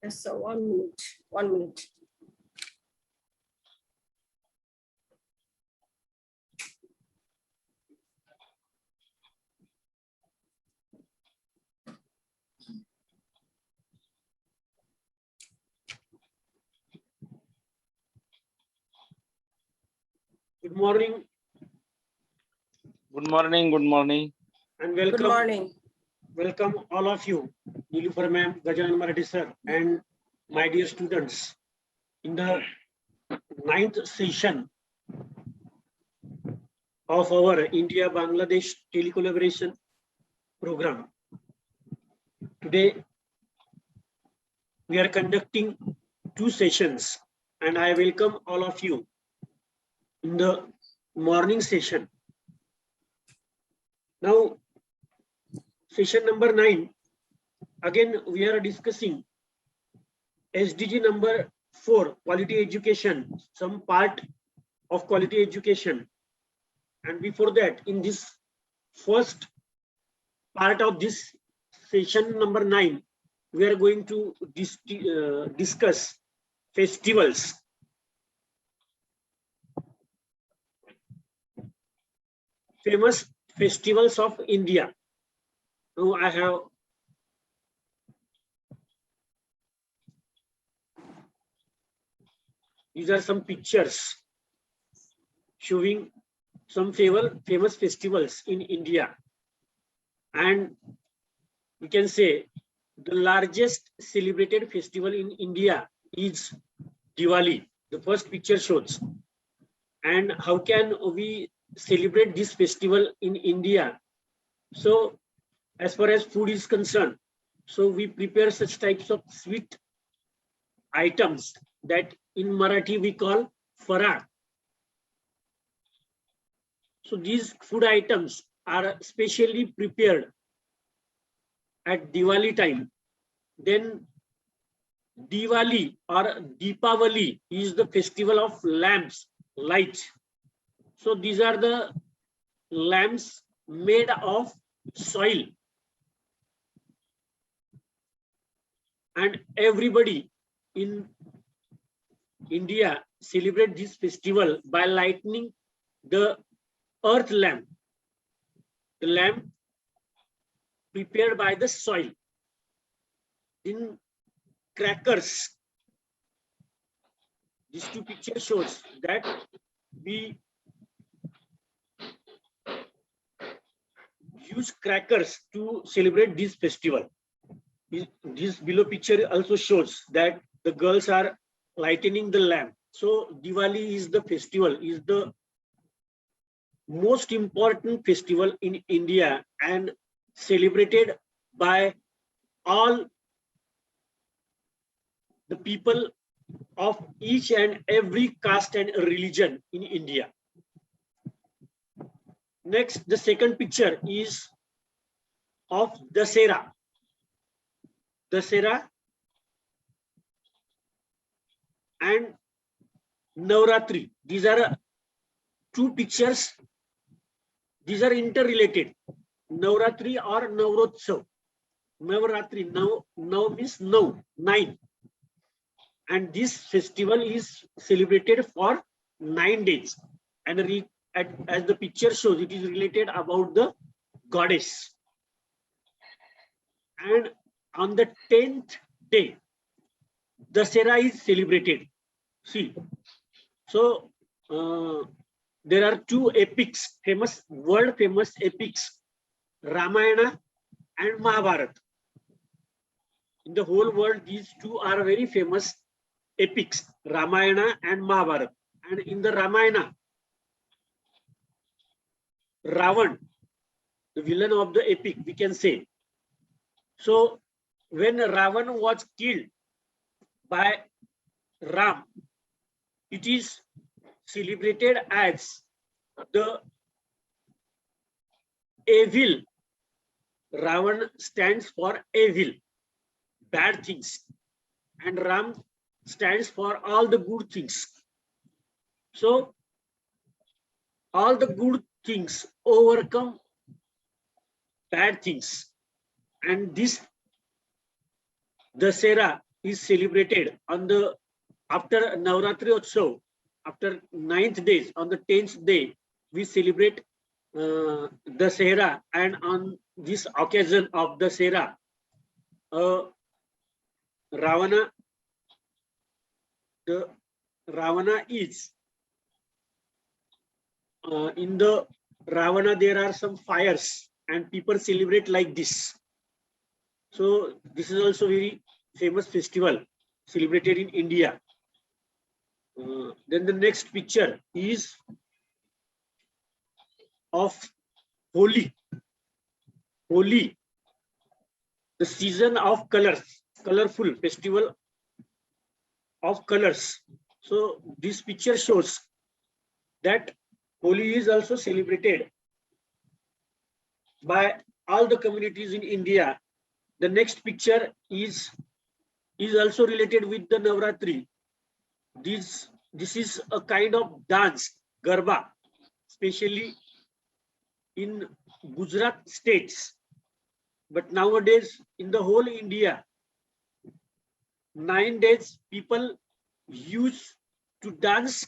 Yes, so 1 minute. 1 minute. Good morning Good morning. Good morning. and Good welcome. morning. Welcome all of you, Nilufar ma'am, Gajanan Marathi sir, and my dear students, in the 9th session of our India-Bangladesh telecollaboration program. Today, we are conducting 2 sessions, and I welcome all of you in the morning session. Now, session number 9, again we are discussing SDG number 4, quality education, some part of quality education. And before that, in this first part of this session number 9, we are going to discuss festivals. Famous festivals of India. Now I have these are some pictures showing some famous festivals in India. And we can say the largest celebrated festival in India is Diwali. The first picture shows. And how can we celebrate this festival in India? So as far as food is concerned, so we prepare such types of sweet items that in Marathi we call farah. So these food items are specially prepared at Diwali time. Then Diwali or Deepavali is the festival of lamps, light. So these are the lamps made of soil. And everybody in India celebrate this festival by lighting the earth lamp, the lamp prepared by the soil. In crackers, these 2 pictures shows that we use crackers to celebrate this festival. This below picture also shows that the girls are lightening the lamp. So Diwali is the festival, is the most important festival in India and celebrated by all the people of each and every caste and religion in India. Next, the second picture is of Dasera. Dasera and Navratri. These are 2 pictures. These are interrelated. Navratri or Navrotsav. Navratri, now means 9. And this festival is celebrated for 9 days. And as the picture shows, it is related about the goddess. And on the 10th day, Dasera is celebrated. See, so there are 2 epics, world famous epics, Ramayana and Mahabharata. In the whole world, these 2 are very famous epics, Ramayana and Mahabharata. And in the Ramayana, Ravan, the villain of the epic, we can say. So when Ravan was killed by Ram, it is celebrated as the evil. Ravan stands for evil, bad things, and Ram stands for all the good things. So all the good things overcome bad things, and this Dasera is celebrated on the after Navratri Utsav, after 9th days, on the 10th day, we celebrate Dussehra, and on this occasion of Dussehra, Ravana, the Ravana is in the Ravana, there are some fires and people celebrate like this. So this is also very famous festival celebrated in India. Then the next picture is of Holi. Holi, the season of colors, colorful festival of colors. So this picture shows that Holi is also celebrated by all the communities in India. The next picture is also related with the Navratri. This is a kind of dance, Garba, especially in Gujarat states. But nowadays, in the whole India, 9 days people use to dance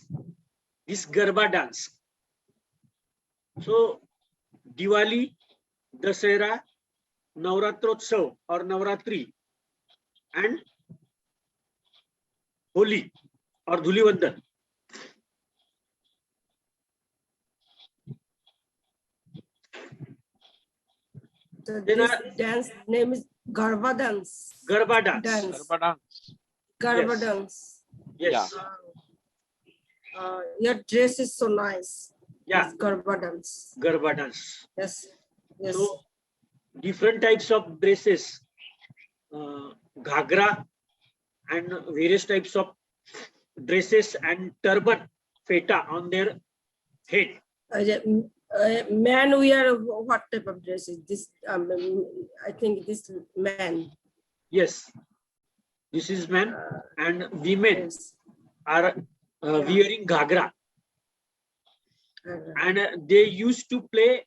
this Garba dance. So Diwali, Dussehra, Navratrotsav or Navratri, and Holi or Dhulivandan. So Then this dance name is Garba dance. Garba dance. Garba dance. Garba Yes. dance. Yes. Your dress is so nice. Yeah. It's Garba dance. Garba dance. Yes. Yes. So different types of dresses, ghagra and various types of dresses and turban, feta on their head. Man wear what type of dress is this? I think this man. Yes, this is man, and women Yes. are wearing ghagra, and they used to play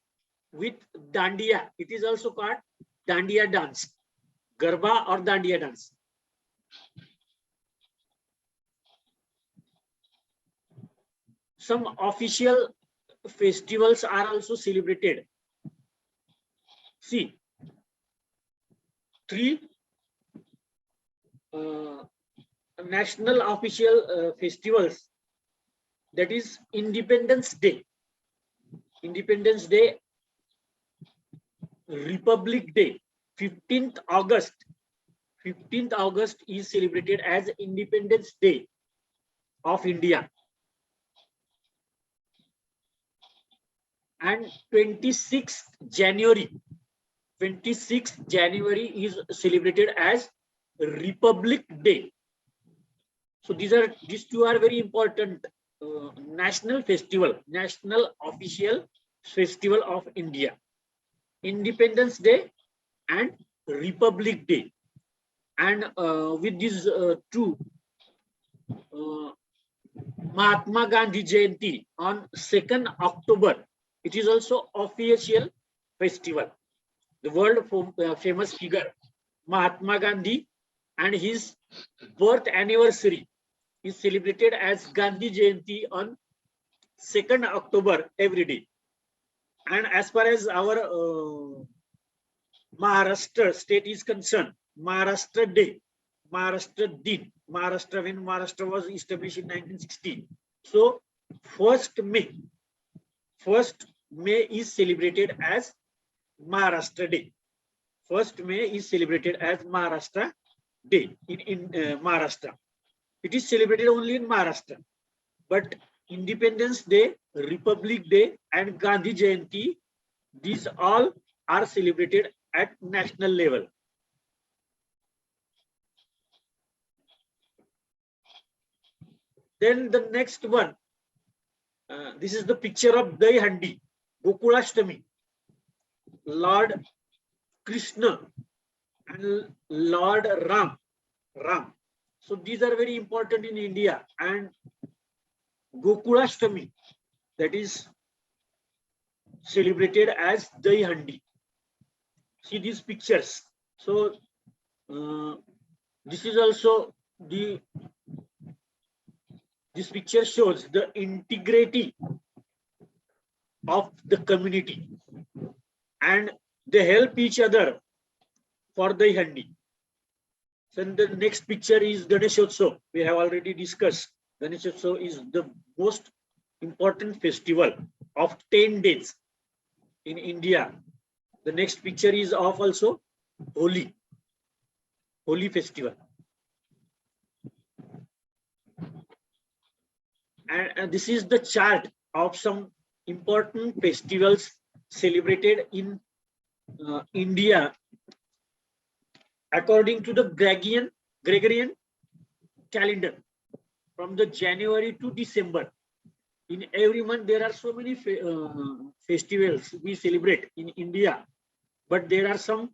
with dandiya. It is also called dandiya dance, garba or dandiya dance. Some official festivals are also celebrated. See, 3 national official festivals, that is Independence Day, Republic Day, 15th August. 15th August is celebrated as Independence Day of India. And 26th January is celebrated as Republic Day. So these two are very important national official festival of India: Independence Day and Republic Day. And with these two, Mahatma Gandhi Jayanti on 2nd October, it is also official festival. The world famous figure Mahatma Gandhi and his birth anniversary is celebrated as Gandhi Jayanti on 2nd October every day. And as far as our Maharashtra state is concerned, Maharashtra Day, Maharashtra Din, Maharashtra, when Maharashtra was established in 1960. So 1st May is celebrated as Maharashtra Day. 1st May is celebrated as Maharashtra Day in Maharashtra. It is celebrated only in Maharashtra. But Independence Day, Republic Day, and Gandhi Jayanti, these all are celebrated at national level. Then the next one, this is the picture of Dahi Handi, Gokulashtami, Lord Krishna and Lord Ram. So these are very important in India. And Gokulashtami, that is celebrated as Dahi Handi. See these pictures. So This is also this picture shows the integrity of the community, and they help each other for the Handi. So the next picture is Ganeshotsav. We have already discussed. Ganeshotsav is the most important festival of 10 days in India. The next picture is of also Holi festival. And this is the chart of some important festivals celebrated in India according to the Gregorian calendar from the January to December. In every month, there are so many festivals we celebrate in India, but there are some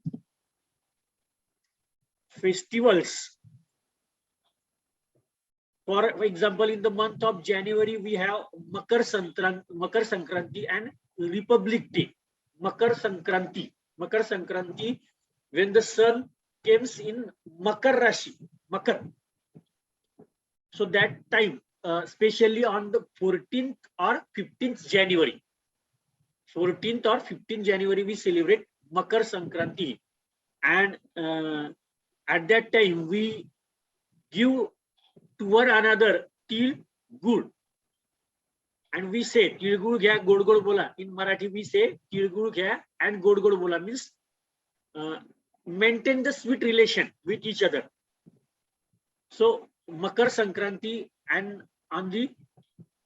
festivals. For example, in the month of January, we have Makar Sankranti and Republic Day. Makar Sankranti, when the sun comes in Makar Rashi, Makar. So that time, especially on the 14th or 15th January. 14th or 15th January, we celebrate Makar Sankranti. And at that time, we give to one another til gud. And we say, til gud gya, god god bola. In Marathi, we say, til gud gya and god god bola, means maintain the sweet relation with each other. So, Makar Sankranti, and on the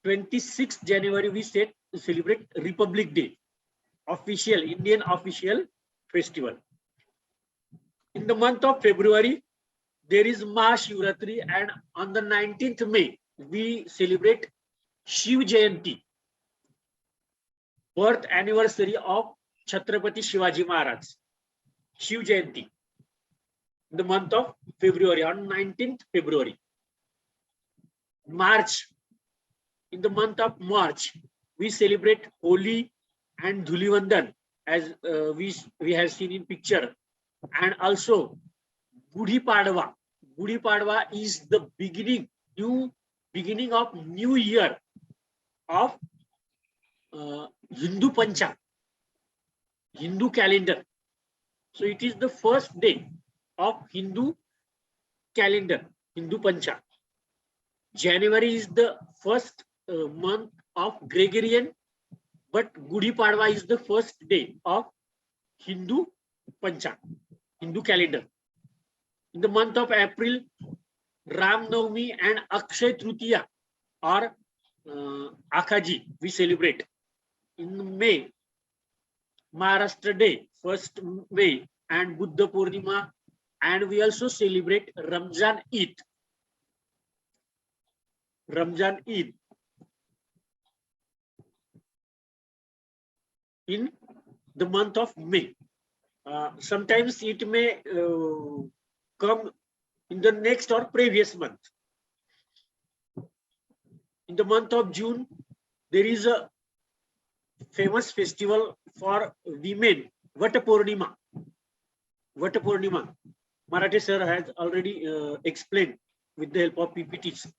26th January, we celebrate Republic Day, Indian official festival. In the month of February, there is Mahashivratri, and on the 19th May, we celebrate Shiv Jayanti, birth anniversary of Chhatrapati Shivaji Maharaj. Shiv Jayanti, in the month of February, on 19th February. March, in the month of March, we celebrate Holi and Dhulivandan, as we have seen in picture, and also Gudi Padwa. Gudi Padwa is the new beginning of new year of Hindu Pancha, Hindu calendar. So it is the first day of Hindu calendar, Hindu Pancha. January is the first month of Gregorian, but Gudi Padwa is the first day of Hindu Pancha, Hindu calendar. In the month of April, Ram Navami and Akshay Tritiya or Akhaji we celebrate. In May, Maharashtra Day, 1st May, and Buddha Purnima, and we also celebrate Ramzan Eid. Ramzan Eid in the month of May. Sometimes it may come in the next or previous month. In the month of June, there is a famous festival for women, Vata Purnima. Vata Purnima. Marathi sir has already explained with the help of PPTs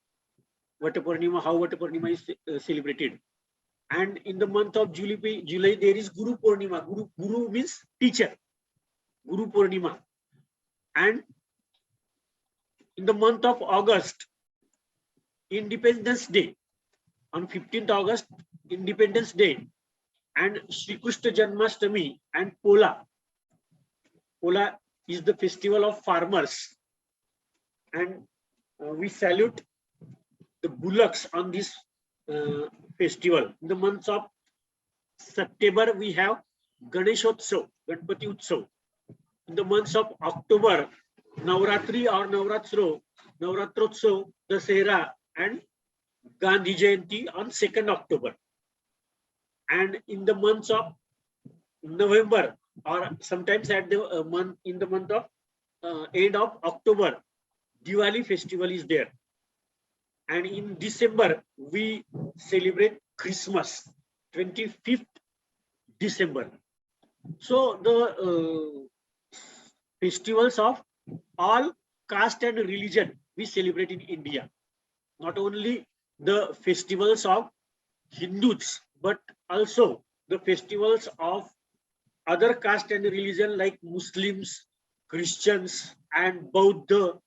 Vata Purnima, how Vata Purnima is celebrated. And in the month of July, there is Guru Purnima. Guru means teacher. Guru Purnima. And in the month of August, Independence Day. On 15th August, Independence Day. And Shri Krishna Janmashtami and Pola. Pola is the festival of farmers. And we salute the bullocks on this festival. In the months of September, we have Ganeshotsav, Ganpati Utsav. In the months of October, Navratri or Navratotsav, Dasera, and Gandhi Jayanti on 2nd October. And in the months of November, or sometimes at the month in the month of end of October, Diwali festival is there. And in December, we celebrate Christmas, 25th December. So the festivals of all caste and religion we celebrate in India. Not only the festivals of Hindus, but also the festivals of other caste and religion like Muslims, Christians, and Buddha,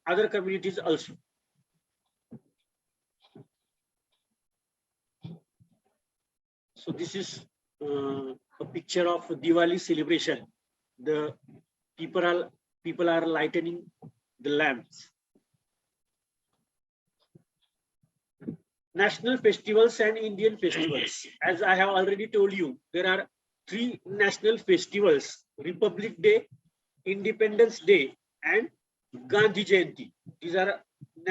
other communities also. So this is a picture of Diwali celebration. The people are lightening the lamps. National festivals and Indian festivals. As I have already told you, there are 3 national festivals: Republic Day, Independence Day, and Gandhi Jayanti. These are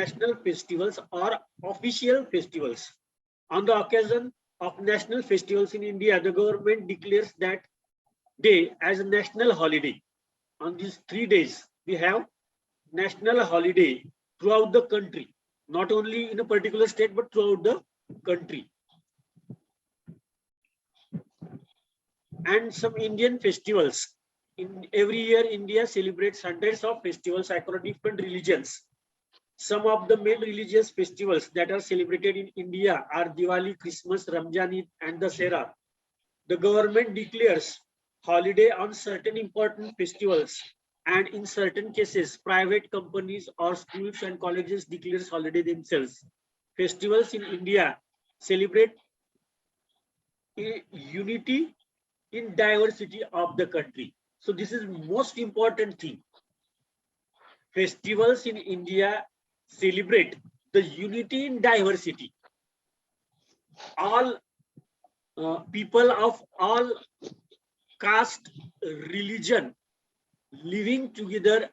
national festivals or official festivals. On the occasion of national festivals in India, the government declares that day as a national holiday. On these 3 days, we have national holiday throughout the country, not only in a particular state, but throughout the country. And some Indian festivals. In every year, India celebrates hundreds of festivals across different religions. Some of the main religious festivals that are celebrated in India are Diwali, Christmas, Ramzan, Eid, and Dussehra. The government declares holiday on certain important festivals, and in certain cases, private companies or schools and colleges declares holiday themselves. Festivals in India celebrate unity in diversity of the country. So this is most important thing. Festivals in India celebrate the unity in diversity. All people of all caste, religion living together,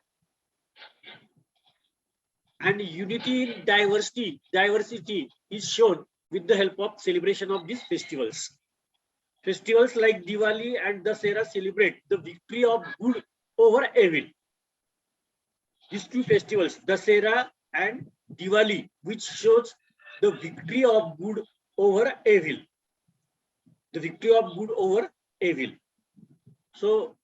and unity in diversity is shown with the help of celebration of these festivals. Festivals like Diwali and Dussehra celebrate the victory of good over evil. These 2 festivals, Dussehra and Diwali, which shows the victory of good over evil. The victory of good over evil. So,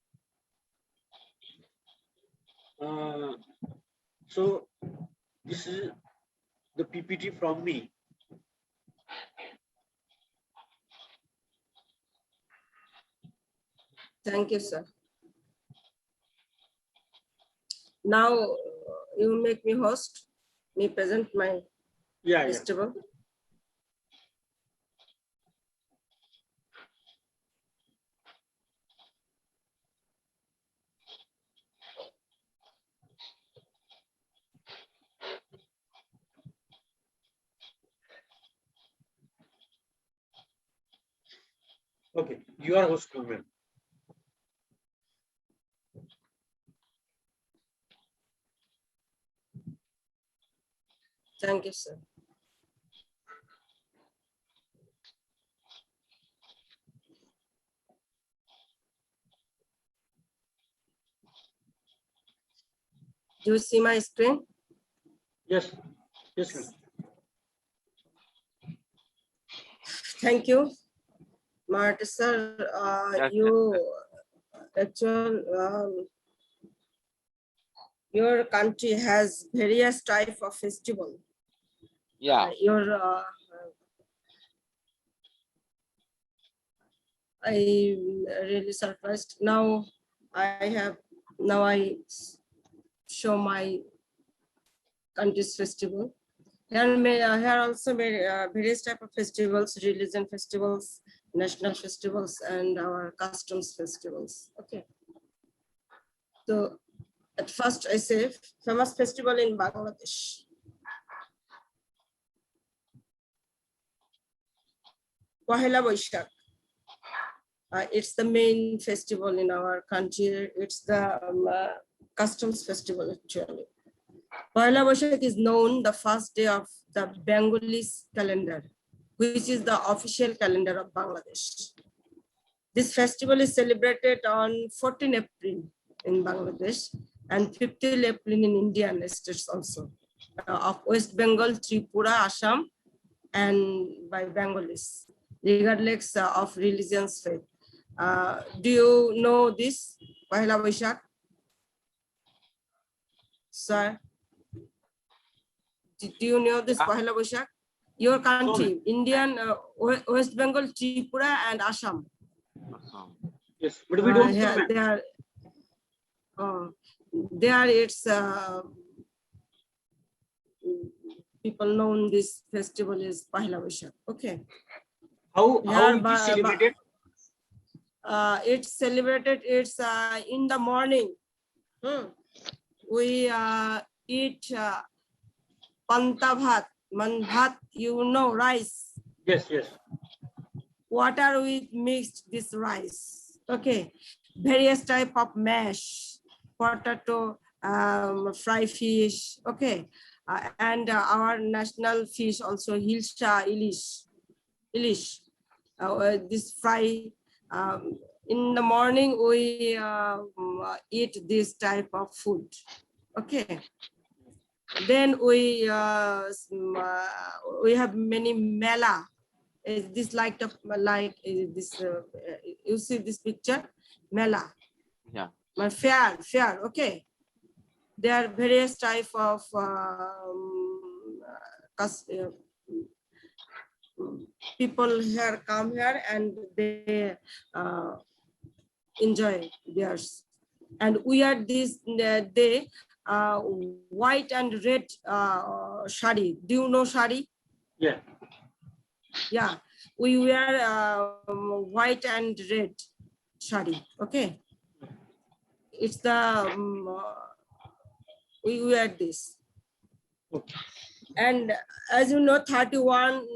this is the PPT from me. Thank you, sir. Now you make me host, me present my festival. Okay, you are host, ma'am. Thank you, sir. Do you see my screen? Yes, yes, ma'am. Thank you, Marty sir. Your country has various type of festival. Yeah. I really surprised. Now I show my country's festival. Here also various type of festivals, religion festivals, national festivals, and our customs festivals. Okay. So at first I say famous festival in Bangladesh. Pahela Boishakh. It's the main festival in our country. It's the customs festival actually. Pahela Boishakh is known the first day of the Bengali calendar, which is the official calendar of Bangladesh. This festival is celebrated on 14 April in Bangladesh and 15 April in Indian states also, of West Bengal, Tripura, Assam, and by Bengalis, regardless of religion's faith. Do you know this, Pahela Boishakh? sir? Do you know this Yeah. Pahela Boishak? Your country, Indian, West Bengal, Tripura, and Assam. Yes, but we don't know, Yeah, ma'am. there it's people know this festival is Pahela Boishak. Okay. How Here, it is celebrated? it's celebrated. It's in the morning. We eat panta bhat, man bhat. You know rice. Yes, yes. Water with mixed this rice. Okay, various type of mash, potato, fry fish. Okay, and our national fish also hilsa ilish. This fry. In the morning we eat this type of food. Okay. Then we have many mela. Is this like this? You see this picture, mela. Yeah. Fair. Okay. There are various type of people here come here and they enjoy theirs. And we are this day white and red shari. Do you know shari? Yeah. Yeah, we wear white and red shari. Okay, it's the we wear this. Okay. And as you know, 31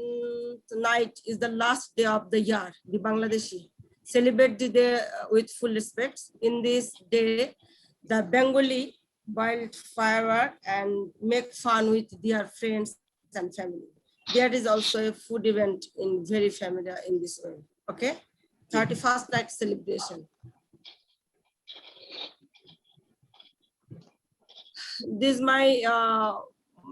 night is the last day of the year. The Bangladeshi celebrate the day with full respect. In this day, the Bengali wild firework and make fun with their friends and family. There is also a food event in very familiar in this way. Okay, 31st night celebration. This is my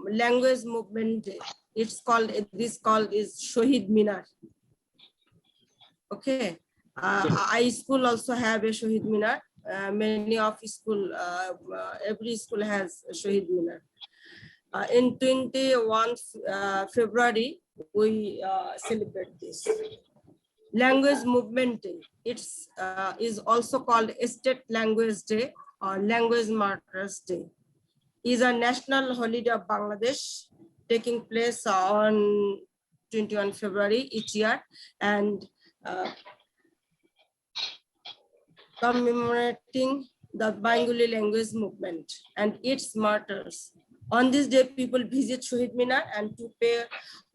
language movement. It's called, this called is Shohid Minar. Okay, I school also have a Shohid Minar. Many of school, every school has a Shohid Minar. In 21 February, we celebrate this. Language Movement Day. It's is also called State Language Day or Language Martyrs Day. Is a national holiday of Bangladesh taking place on 21 February each year and commemorating the Bengali language movement and its martyrs. On this day, people visit Shohid Minar and to pay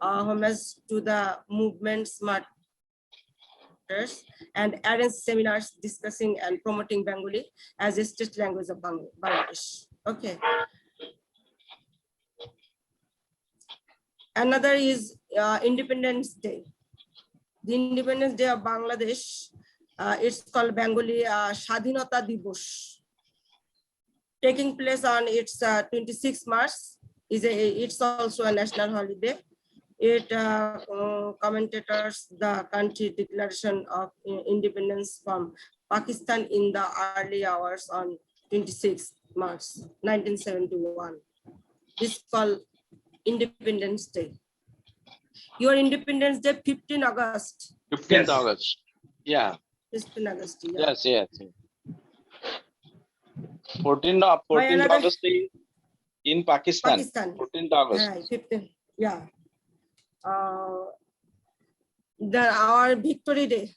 homage to the movement's martyrs and arrange seminars discussing and promoting Bengali as a state language of Bangladesh. Okay. Another is Independence Day. The Independence Day of Bangladesh, it's called Bengali Shadhinota Divos. Taking place on its 26 March, it's also a national holiday. It commentators the country declaration of independence from Pakistan in the early hours on 26 March 1971. This is called Independence Day. Your Independence Day, 15 August. 15th Yes. August. Yeah. 15 August. Yeah. Yes. 14th another- August is in Pakistan. 14th August. 15. Yeah. Our Victory Day.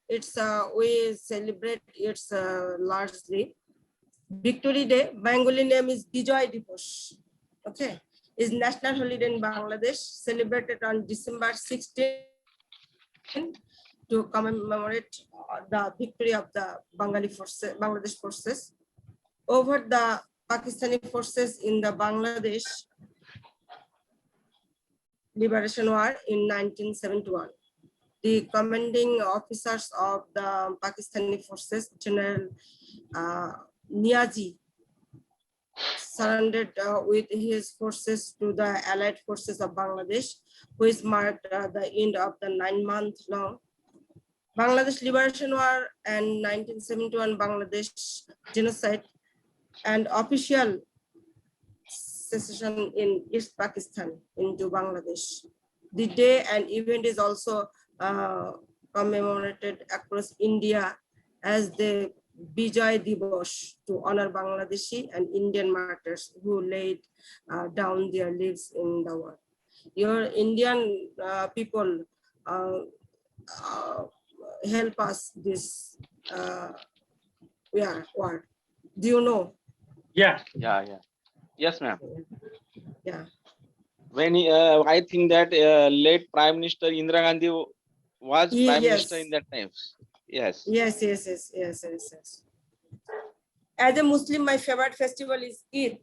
It's we celebrate it's largely Victory Day. Bengali name is Bijoy Divos. Okay, is national holiday in Bangladesh, celebrated on December 16 to commemorate the victory of the Bangladesh forces over the Pakistani forces in the Bangladesh Liberation War in 1971. The commanding officers of the Pakistani forces, General Niazi, surrendered with his forces to the Allied forces of Bangladesh, which marked the end of the 9-month-long Bangladesh Liberation War and 1971 Bangladesh genocide. And official secession in East Pakistan into Bangladesh. The day and event is also commemorated across India as the Bijay Dibosh to honor Bangladeshi and Indian martyrs who laid down their lives in the war. Your Indian people help us this war. Do you know? Yeah. Yeah. Yes, ma'am. Yeah. When I think that late Prime Minister Indira Gandhi was Prime Minister in that times. Yes. Yes. As a Muslim, my favorite festival is Eid.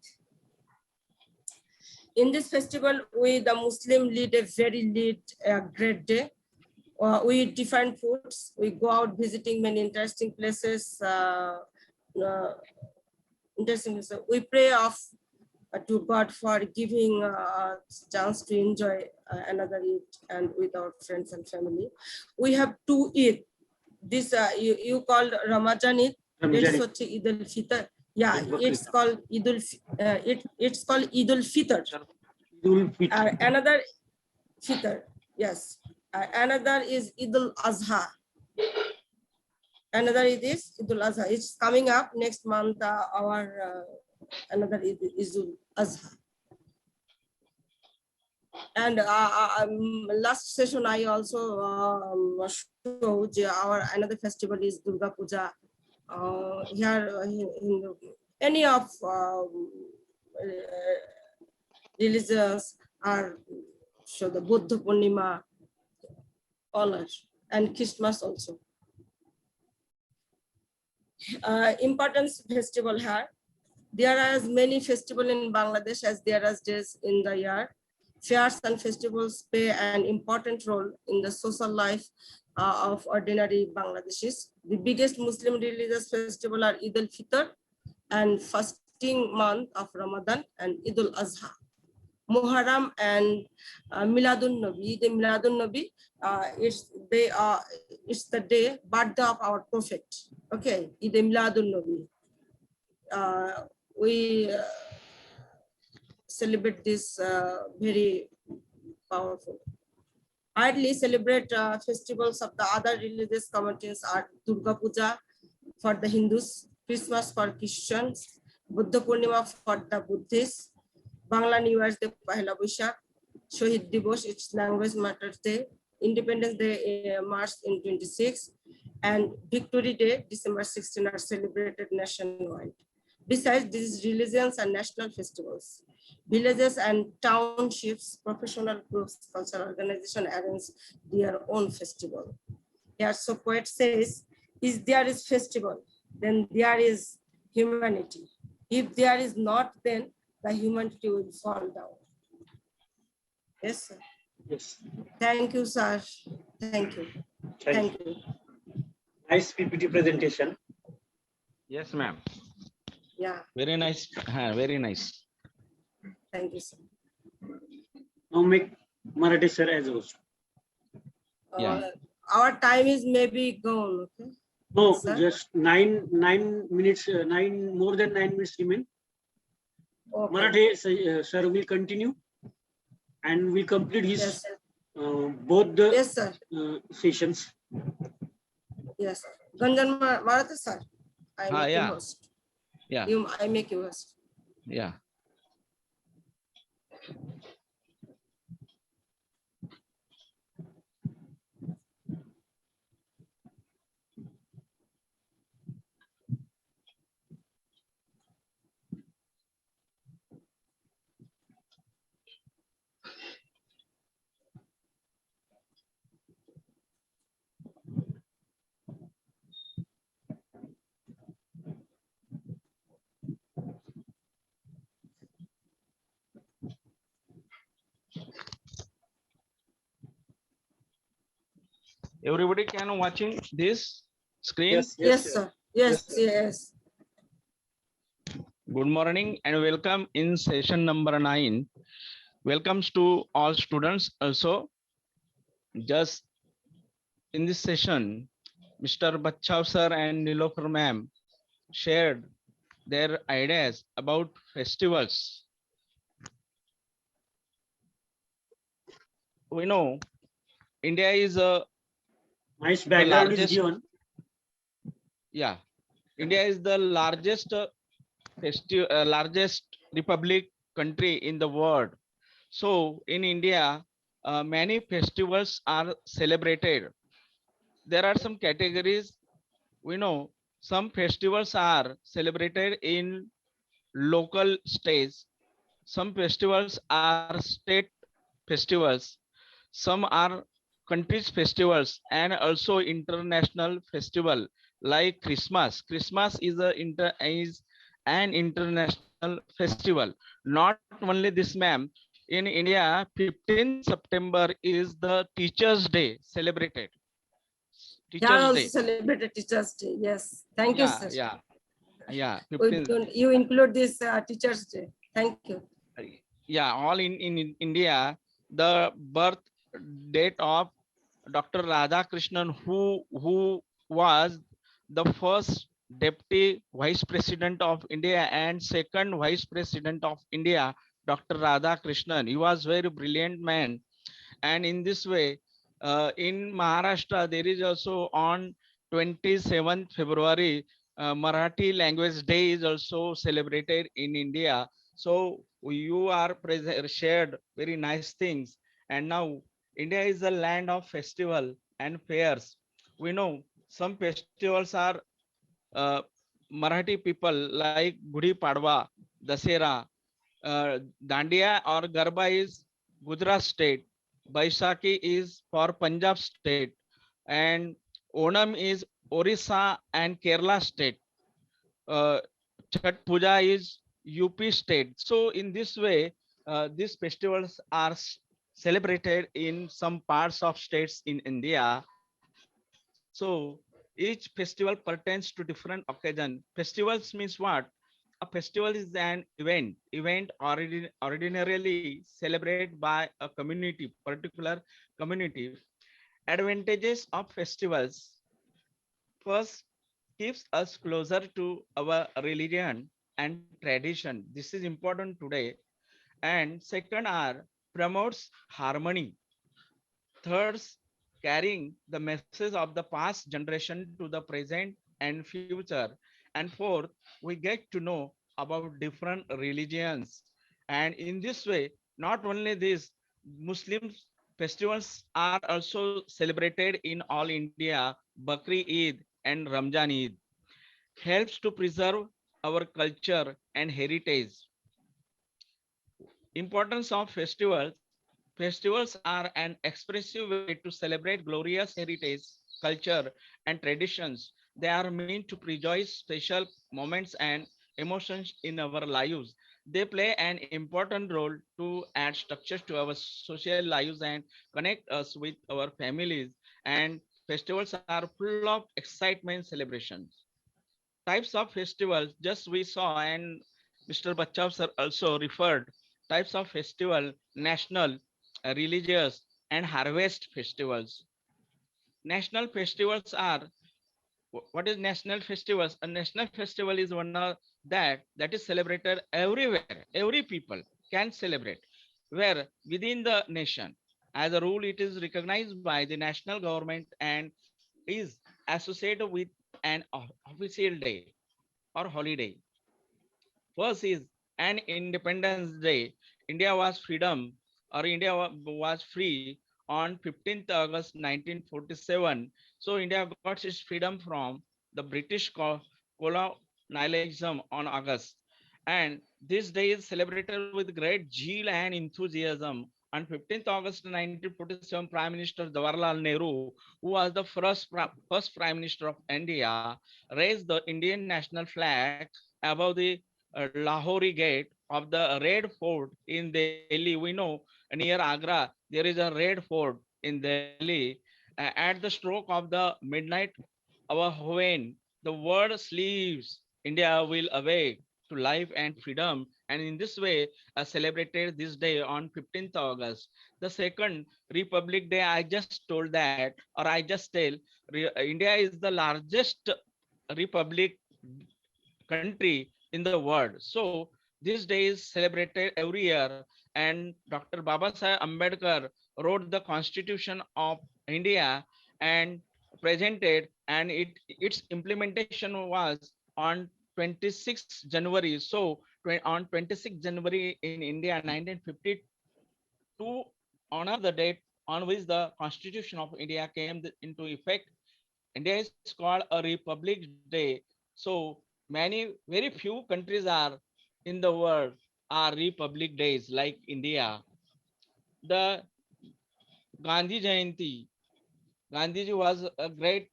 In this festival, we, the Muslim, lead a great day. We eat different foods. We go out visiting many interesting places. We pray to God for giving chance to enjoy another Eid and with our friends and family. We have two Eid. This you call Ramadan Eid. It's such Eid al Fitr. Yeah, it's called Eid it's called Eid al Fitr. Another Fitr, yes. Another is Eid al Azha. Another is Eid al Azha. It's coming up next month. Our another Eid al Azha. And last session, I also showed our another festival is Durga Puja. Here, in any of religions are show the Buddha Purnima, all are, and Christmas also. Importance festival here. There are as many festivals in Bangladesh as there are days in the year. Fairs and festivals play an important role in the social life of ordinary Bangladeshis. The biggest Muslim religious festival are Eid al-Fitr and fasting month of Ramadan and Eid al-Azha. Muharram and Miladun Nabi. The Miladun Nabi, it's the day birthday of our prophet. Okay, Eid Miladun Nabi. We celebrate this very powerful. Hardly celebrate festivals of the other religious communities are Durga Puja for the Hindus, Christmas for Christians, Buddha Purnima for the Buddhists, Bangla New Year's Day, Pahela Boishakh, Shohid Dibosh, its language matters day, Independence Day, March in 26, and Victory Day, December 16 are celebrated nationwide. Besides these religions and national festivals, villages and townships, professional groups, cultural organizations arrange their own festival. Here, so poet says, if there is festival, then there is humanity. If there is not, then the humanity will fall down. Yes, sir. Yes. Thank you, sir. Thank you. Thank you. Nice PPT presentation. Yes, ma'am. Yeah. Very nice. Very nice. Thank you, sir. Now make Marathi sir as host. Yeah. Our time is maybe gone. Okay. No, Sir? just 9 minutes, more than 9 minutes remain. Okay. Marathi sir will continue and will complete his Yes, sir. both the Yes, sir. sessions. Yes, sir. Ganjan Marathi, sir. I make you host. Yeah. I make you host. Yeah. Everybody can watching this screen. Yes, Yes, sir. Yes, sir. yes. Good morning and welcome in session number 9. Welcomes to all students also. Just in this session, Mr. Bachav sir and Nilofer ma'am shared their ideas about festivals we know India is Nice the background is largest, given. yeah, India is the largest largest republic country in the world. So in India, many festivals are celebrated. There are some categories. We know some festivals are celebrated in local stage. Some festivals are state festivals. Some are countries festivals and also international festival like Christmas. Christmas is an international festival. Not only this, ma'am. In India, 15th September is the Teachers' Day celebrated. Yeah, I Teachers' also Day. celebrated Teachers' Day. Yes. Thank you, Yeah, sir. yeah, yeah. We 15th. don't, you include this Teachers' Day. Thank you. Yeah, all in India, the birth date of Dr. Radhakrishnan, who was the first deputy vice president of India and second vice president of India, Dr. Radhakrishnan. He was very brilliant man, and in this way, in Maharashtra, there is also on 27th February, Marathi language day is also celebrated in India. So you are shared very nice things. And now India is a land of festival and fairs. We know some festivals are uh, Marathi people like Gudi Padwa, Dasera, Dandiya or Garba is Gujarat state, Baisakhi is for Punjab state, and Onam is Orissa and Kerala state. Uh, Chhat Puja is UP state. So in this way, these festivals are celebrated in some parts of states in India. So each festival pertains to different occasion. Festivals means what? A festival is an event ordinarily celebrated by a community, particular community. Advantages of festivals: first, keeps us closer to our religion and tradition. This is important today. And second are promotes harmony. Third, carrying the message of the past generation to the present and future. And fourth, we get to know about different religions. And in this way, not only this, Muslims festivals are also celebrated in all India, Bakri Eid and Ramjan Eid. Helps to preserve our culture and heritage. Importance of festivals. Festivals are an expressive way to celebrate glorious heritage, culture, and traditions. They are meant to rejoice special moments and emotions in our lives. They play an important role to add structure to our social lives and connect us with our families. And festivals are full of excitement celebrations. Types of festivals, just we saw, and Mr. Bachchav sir also referred, types of festival: national, religious, and harvest festivals. National festivals are, what is national festivals? A national festival is one of that is celebrated everywhere. Every people can celebrate, where within the nation, as a rule, it is recognized by the national government and is associated with an official day or holiday. First is an Independence Day. India was freedom, or India was free on 15th August 1947. So India got its freedom from the British colonialism on August. And this day is celebrated with great zeal and enthusiasm. On 15th August 1947, Prime Minister Jawaharlal Nehru, who was the first Prime Minister of India, raised the Indian national flag above the Lahori Gate of the Red Fort in Delhi. We know near Agra there is a Red Fort in Delhi. At the stroke of the midnight hour, when the world sleeps, India will awake to life and freedom. And in this way, celebrated this day on 15th August. The second Republic Day, I just told that, or I just tell, India is the largest republic country in the world. So this day is celebrated every year, and Dr. Baba Sahib Ambedkar wrote the Constitution of India and presented, and its implementation was on 26 January. So on 26 January in India 1952, honor the date on which the Constitution of India came into effect. India is called a Republic Day. So very few countries are in the world are Republic Days like India. The Gandhi Jayanti. Gandhiji was a great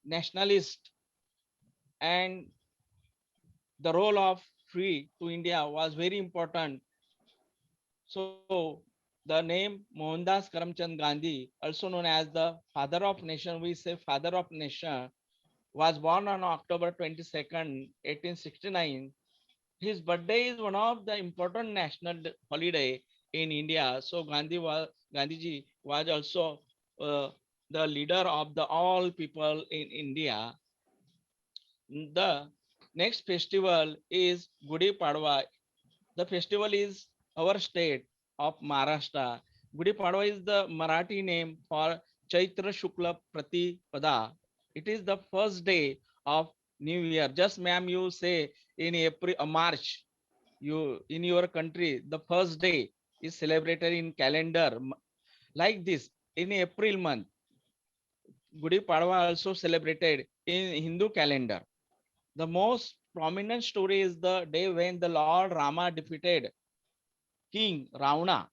nationalist, and the role of free to India was very important. So the name Mohandas Karamchand Gandhi, also known as the father of nation, we say father of nation, was born on October 22nd, 1869. His birthday is one of the important national holiday in India. So Gandhiji was also the leader of the all people in India. The next festival is Gudi Padwa. The festival is our state of Maharashtra. Gudi Padwa is the Marathi name for Chaitra Shukla Pratipada. It is the first day of New Year. Just ma'am, you say in April, March, you in your country, the first day is celebrated in calendar like this. In April month, Gudi Padwa also celebrated in Hindu calendar. The most prominent story is the day when the Lord Rama defeated King Ravana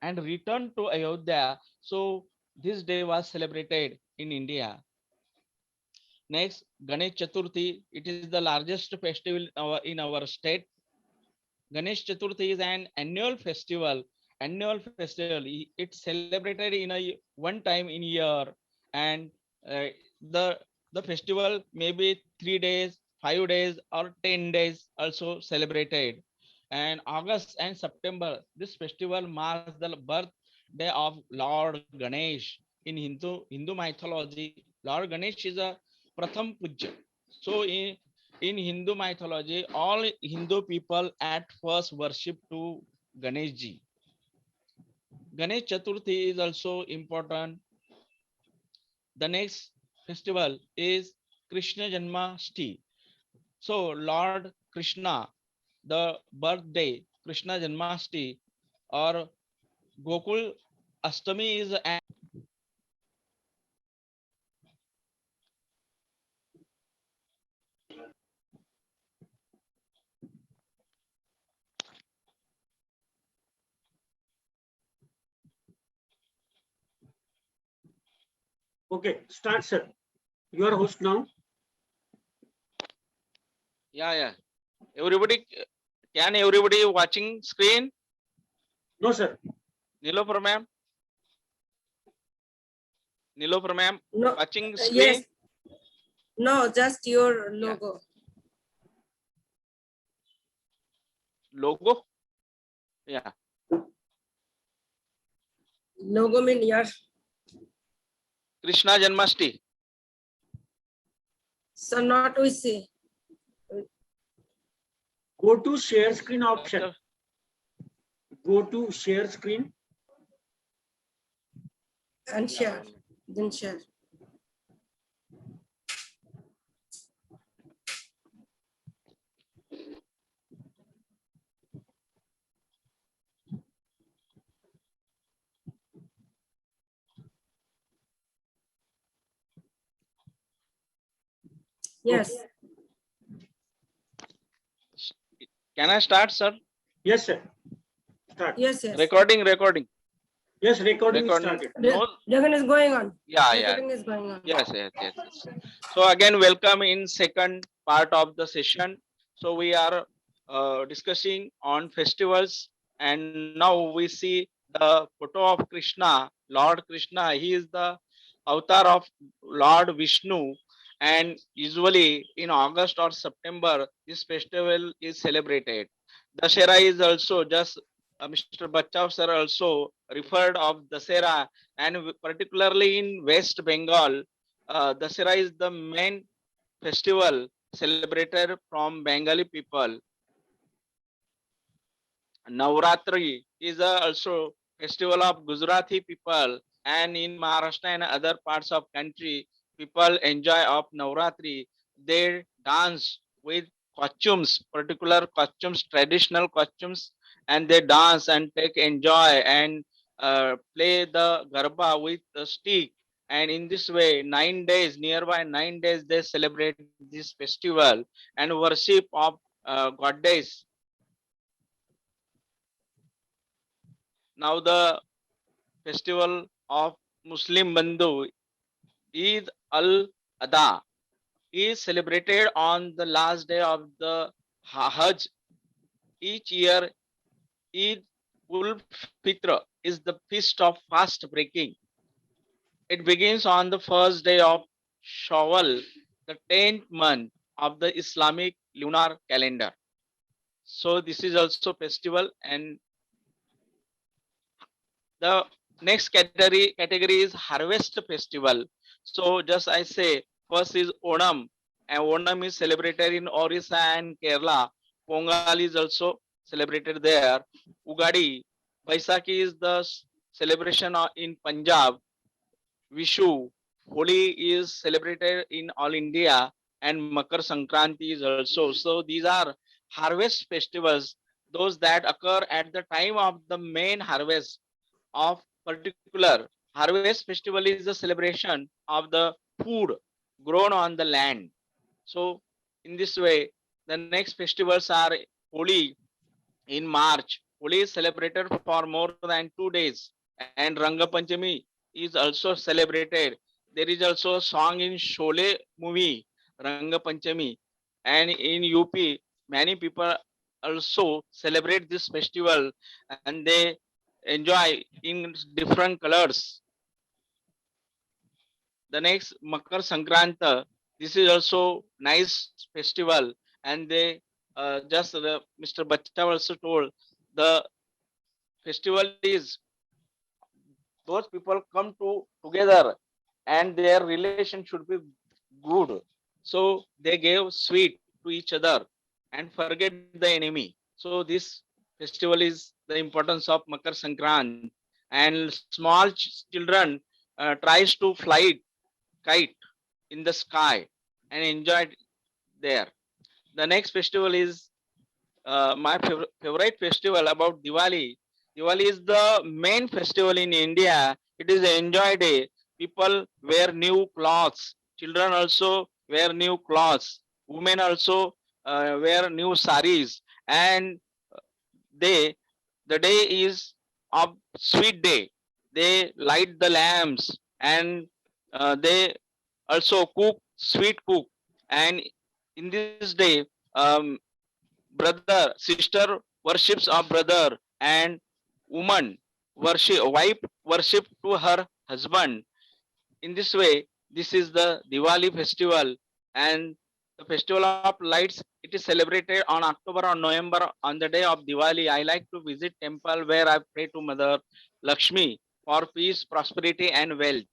and returned to Ayodhya. So this day was celebrated in India. Next, Ganesh Chaturthi. It is the largest festival in our state. Ganesh Chaturthi is an annual festival. Annual festival. It's celebrated in a one time in year, and uh, the the festival maybe 3 days, 5 days, or 10 days also celebrated. And August and September, this festival marks the birthday of Lord Ganesh. In Hindu mythology, Lord Ganesh is a Pratham Puja. So in Hindu mythology, all Hindu people at first worship to Ganesh ji. Ganesh Chaturthi is also important. The next festival is Krishna Janmashtami. So Lord Krishna, the birthday, Krishna Janmashtami or Gokul Ashtami is an Okay, start, sir. You are host now. yeah. Everybody, can everybody watching screen? No, sir. Nilofer ma'am? Nilofer ma'am, No, watching screen? yes. No, just your logo. Logo? Yeah. Logo mean your. Krishna Janmashtami. So not we see. Go to share screen option. Go to share screen. And share. Then share. Yes. Can I start, sir? Yes, sir. Start. Yes. Recording. Yes, recording started. No, Recording is going on. yeah. Recording is going on. Yes. So again, welcome in second part of the session. So we are discussing on festivals, and now we see the photo of Krishna, Lord Krishna. He is the avatar of Lord Vishnu, and usually in August or September, this festival is celebrated. Dashera is also just Mr. Bachav sir also referred of Dasera, and particularly in West Bengal, Dasera is the main festival celebrated from Bengali people. Navratri is also festival of Gujarati people, and in Maharashtra and other parts of country, people enjoy of Navratri. They dance with costumes, particular costumes, traditional costumes, and they dance and take enjoy and play the garba with the stick. And in this way, 9 days, nearby 9 days, they celebrate this festival and worship of goddess. Now the festival of Muslim Bandhu, Eid al-Adha, is celebrated on the last day of the Hajj. Each year, Eid ul Fitr is the feast of fast breaking. It begins on the first day of Shawwal, the 10th month of the Islamic lunar calendar. So this is also festival, and the next category is harvest festival. So just I say, first is Onam, and Onam is celebrated in Orissa and Kerala. Pongal is also celebrated there. Ugadi, Baisakhi is the celebration in Punjab. Vishu, Holi is celebrated in all India, and Makar Sankranti is also. So these are harvest festivals, those that occur at the time of the main harvest of particular. Harvest festival is the celebration of the food grown on the land. So in this way, the next festivals are Holi in March. Holi is celebrated for more than 2 days, and Ranga Panchami is also celebrated. There is also a song in Sholay movie, Ranga Panchami, and in UP, many people also celebrate this festival and they enjoy in different colors. The next Makar Sankranta, this is also nice festival, and they just Mr. Bacha also told the festival is those people come together and their relation should be good. So they gave sweet to each other and forget the enemy. So this festival is the importance of Makar Sankrant, and small children tries to fly kite in the sky and enjoy it there. The next festival is my favorite festival about Diwali. Diwali is the main festival in India. It is an enjoy day. People wear new clothes. Children also wear new clothes. Women also wear new saris. And they, the day is a sweet day. They light the lamps and they also cook sweet cook. And in this day, um, brother sister worships a brother, and woman worship wife worship to her husband. In this way, this is the Diwali festival, and the festival of lights, it is celebrated on October or November on the day of Diwali. I like to visit temple where I pray to Mother Lakshmi for peace, prosperity and wealth.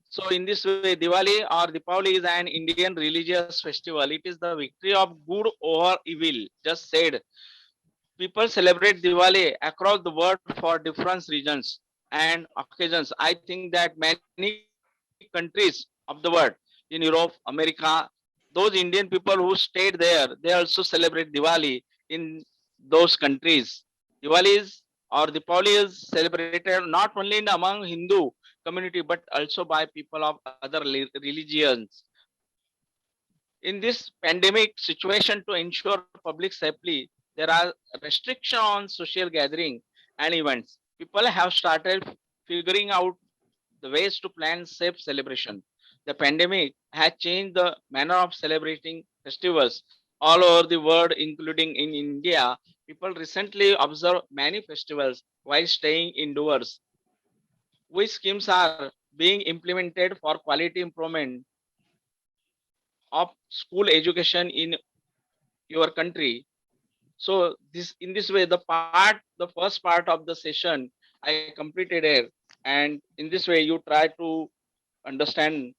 So in this way, Diwali or Deepavali is an Indian religious festival. It is the victory of good over evil. Just said, people celebrate Diwali across the world for different regions and occasions. I think that many countries of the world, in Europe, America, those Indian people who stayed there, they also celebrate Diwali in those countries. Diwali is or Diwali is celebrated not only in among Hindu community but also by people of other religions. In this pandemic situation, to ensure public safety, there are restrictions on social gathering and events. People have started figuring out the ways to plan safe celebration. The pandemic has changed the manner of celebrating festivals all over the world, including in India. People recently observed many festivals while staying indoors. Which schemes are being implemented for quality improvement of school education in your country? So this in this way, the first part of the session I completed here, and in this way you try to understand.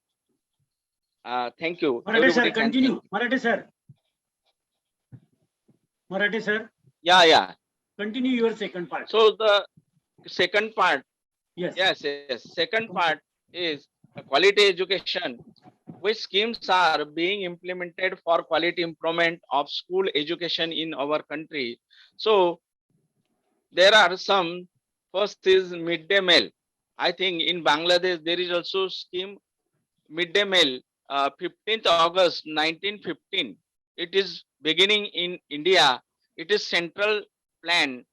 Thank you. Marathi sir, Everybody can continue. thank. Marathi sir. Marathi sir. Yeah, yeah. Continue your second part. So the second part, Yes. yes. Second part is quality education. Which schemes are being implemented for quality improvement of school education in our country? So there are some. First is midday meal. I think in Bangladesh there is also scheme midday meal. 15th August 1915. It is beginning in India. It is central plan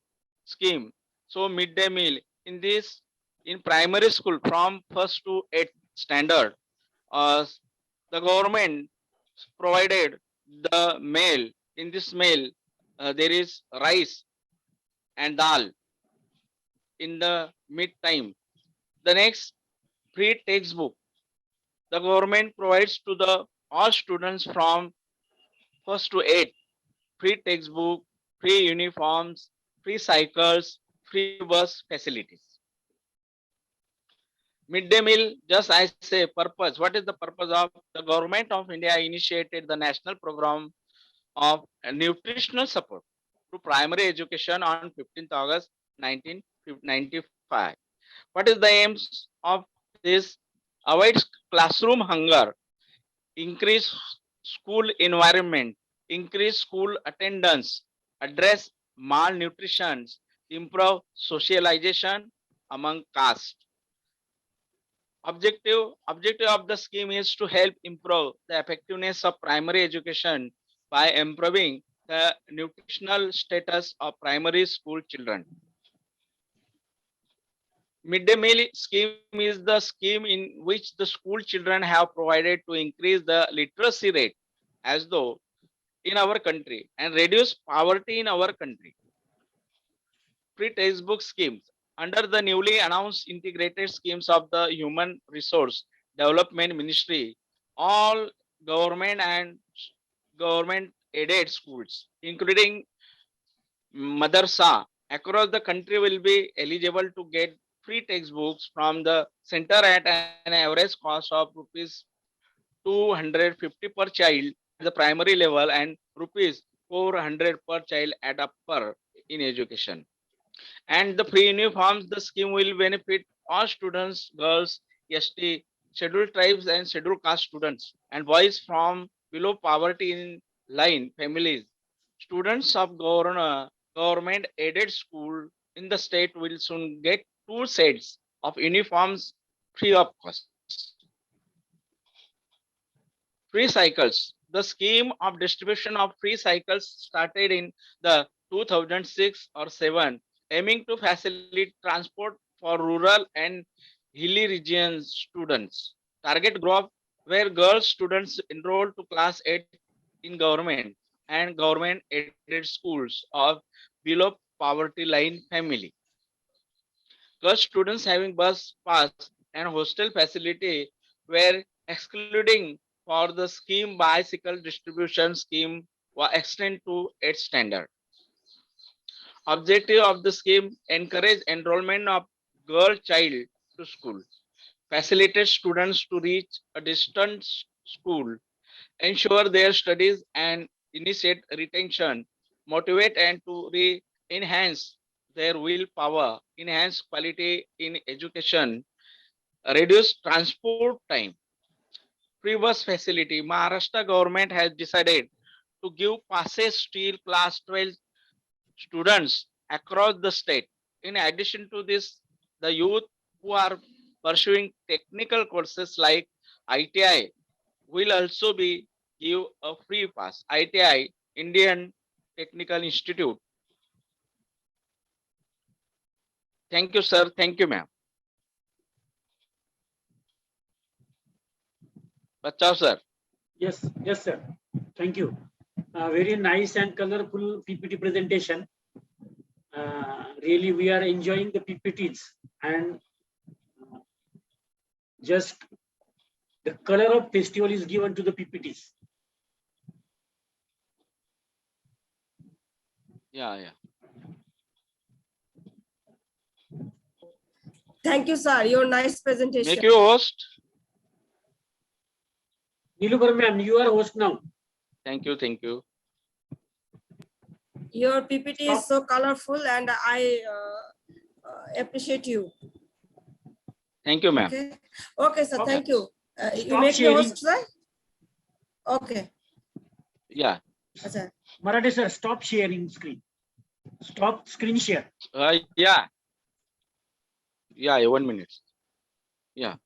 scheme. So midday meal in this, in primary school from first to 8th standard, uh, the government provided the meal. In this meal, there is rice and dal in the mid time. The next, free textbook. The government provides to the all students from first to 8th free textbook, free uniforms, free cycles, free bus facilities. Midday meal, just I say purpose. What is the purpose of the government of India initiated the national program of nutritional support to primary education on 15th August 1995. What is the aims of this? Avoid classroom hunger, increase school environment, increase school attendance, address malnutrition, improve socialization among caste. Objective of the scheme is to help improve the effectiveness of primary education by improving the nutritional status of primary school children. Midday meal scheme is the scheme in which the school children have provided to increase the literacy rate as though in our country and reduce poverty in our country. Free textbook schemes. Under the newly announced integrated schemes of the Human Resource Development Ministry, all government and government aided schools, including madrasa across the country, will be eligible to get free textbooks from the center at an average cost of rupees 250 per child at the primary level and rupees 400 per child at upper in education. And the free uniforms, the scheme will benefit all students, girls, ST, scheduled tribes and scheduled caste students and boys from below poverty in line families. Students of government aided school in the state will soon get 2 sets of uniforms free of cost. Free cycles. The scheme of distribution of free cycles started in the 2006 or 7, aiming to facilitate transport for rural and hilly regions students. Target group where girls students enrolled to class 8 in government and government aided schools of below poverty line family. Girls students having bus pass and hostel facility were excluding for the scheme. Bicycle distribution scheme was extended to 8th standard. Objective of the scheme: encourage enrollment of girl child to school, facilitate students to reach a distant school, ensure their studies and initiate retention, motivate and to enhance their willpower, enhance quality in education, reduce transport time. Free bus facility. Maharashtra government has decided to give passes till class 12 students across the state. In addition to this, the youth who are pursuing technical courses like ITI will also be give a free pass. ITI, Indian Technical Institute. Thank you, sir. Thank you, ma'am. Bachao, sir. Yes, sir. Thank you. Very nice and colorful PPT presentation. Really, we are enjoying the PPTs and just the color of festival is given to the PPTs. Yeah. Thank you, sir. Your nice presentation. Make you host. Nilukar ma'am, you are host now. Thank you. Your PPT is so colorful, and I appreciate you. Thank you, ma'am. Okay. Okay, sir. Okay. Thank you. You Stop make me sharing. host, sir? Okay. Yeah. Acha. Marathi sir, stop sharing screen. Stop screen share. Yeah. Yeah, 1 minute. Yeah.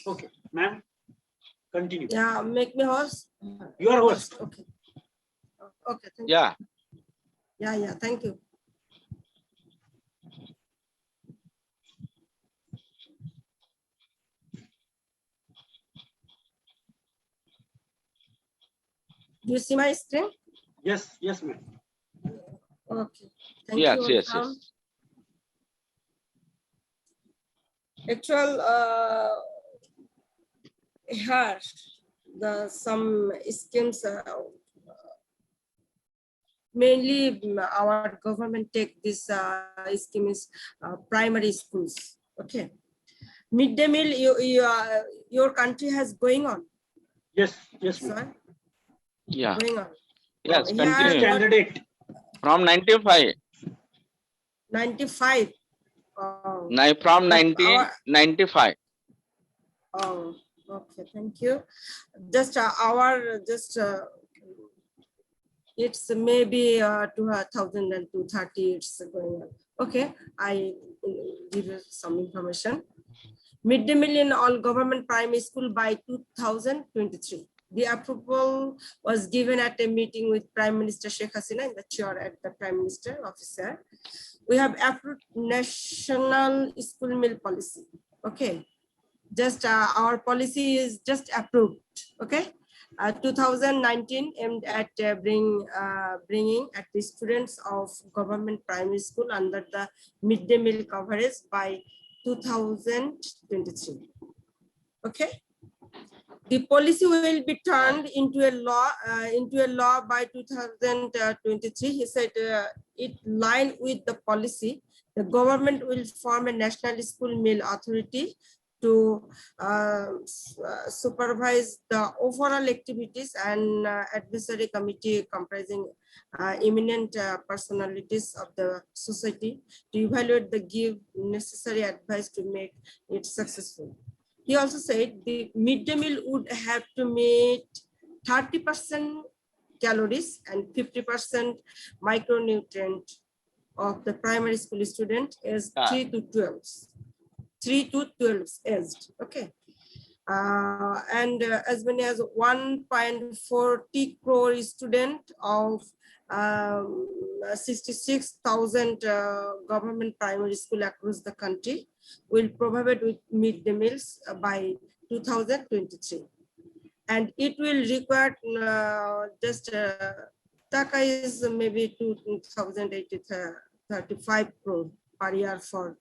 Okay, ma'am, continue. Yeah, make me host. You are host. Okay. Okay. Thank you. Yeah. Yeah. Thank you. Do you see my screen? Yes, ma'am. Okay. Thank Yes, you. yes, Welcome. yes. Actual here some schemes mainly our government take this scheme is primary schools. Okay. Midday meal your country has going on, Yes, ma'am. sir, Yeah. going on. Yes, Here continue. what- Candidate. From 95. 95. From But 1995. Oh, okay, thank you. Just it's maybe 2030 it's going on. Okay, I give you some information. Midday meal in all government primary school by 2023. The approval was given at a meeting with Prime Minister Sheikh Hasina in the chair at the Prime Minister officer. We have approved national school meal policy. Okay, just our policy is just approved. Okay, 2019 aimed at bringing at the students of government primary school under the midday meal coverage by 2023. Okay, the policy will be turned into a law by 2023. He said it line with the policy. The government will form a national school meal authority to supervise the overall activities, and advisory committee comprising eminent personalities of the society to evaluate the give necessary advice to make it successful. He also said the midday meal would have to meet 30% calories and 50% micronutrient of the primary school student is 3 to 12. 3 to 12 aged. Okay. And as many as 1.40 crore student of 66,000 government primary school across the country will provide with midday meals by 2023. And it will require just Taka is maybe 2,035 crore per year for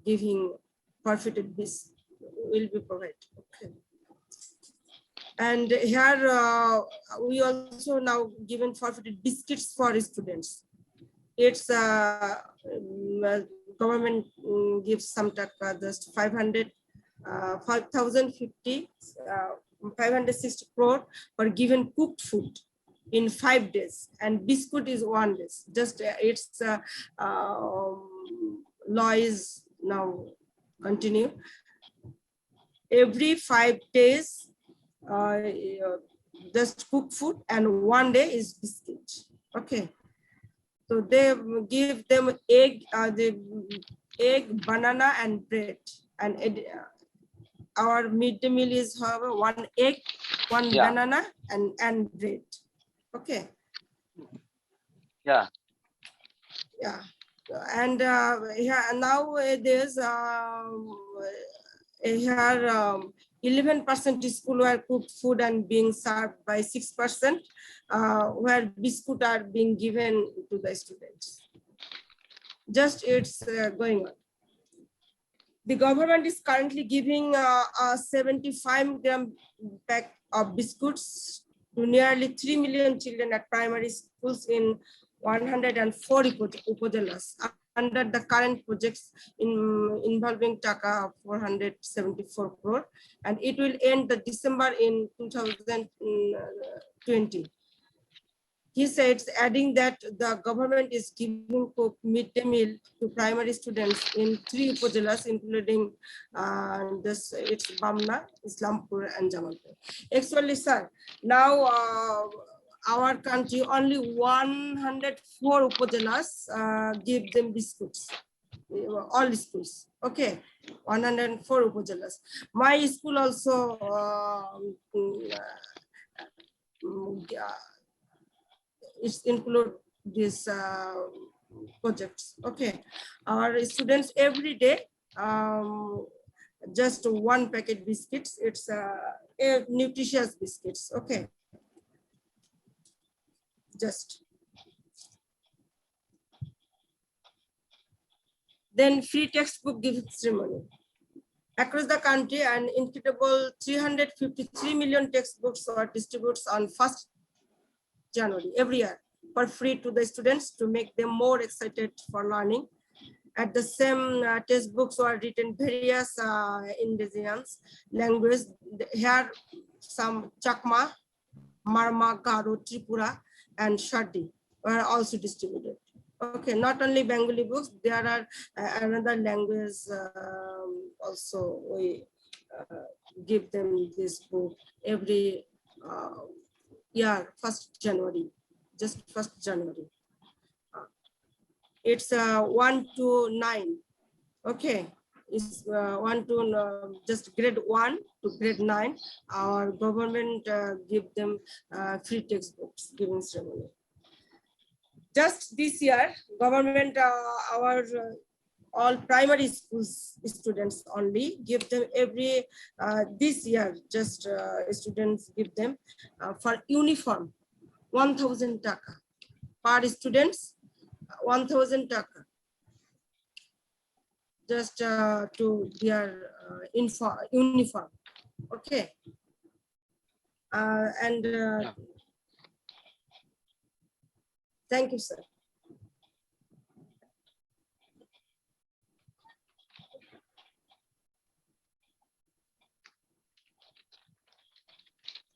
giving forfeited this will be provided. Okay. And here we also now given forfeited biscuits for students. It's government gives some taka, just 5,050, 560 crore for given cooked food in 5 days, and biscuit is 1 day. Just it's law is now continue. Every 5 days, just cook food, and 1 day is biscuit. Okay. So they give them egg, banana, and bread. And our midday meal is, however, 1 egg, 1 banana, and bread. Okay. Yeah. Yeah. And nowadays, here 11% school where cooked food and being served by 6%, where biscuit are being given to the students. Just it's going on. The government is currently giving a 75-gram pack of biscuits to nearly 3 million children at primary schools in 104 upazilas under the current projects involving Taka of 474 crore, and it will end the December in 2020. He says, adding that the government is giving midday meal to primary students in 3 upazilas, including it's Bamna, Islampur, and Jamalpur. Actually, sir, now our country only 104 upazilas give them biscuits. All schools, okay, 104 upazilas. My school also it's include these projects. Okay, our students every day just one packet biscuits. It's nutritious biscuits. Okay, just then free textbook giving ceremony. Across the country, an incredible 353 million textbooks are distributed on 1st January every year for free to the students to make them more excited for learning. At the same textbooks were written various indigenous languages. Here some Chakma, Marma, Garo, Tripura, and Shadi were also distributed. Okay, not only Bengali books, there are another language also. We give them this book every year, 1st January, just 1st January. It's 1 to 9. Okay, it's 1 to just grade 1 to grade 9. Our government give them free textbooks giving ceremony. Just this year, government our all primary schools students only give them every this year just students give them for uniform 1,000 taka per students, 1,000 taka just to their uniform. Okay, and thank you, sir.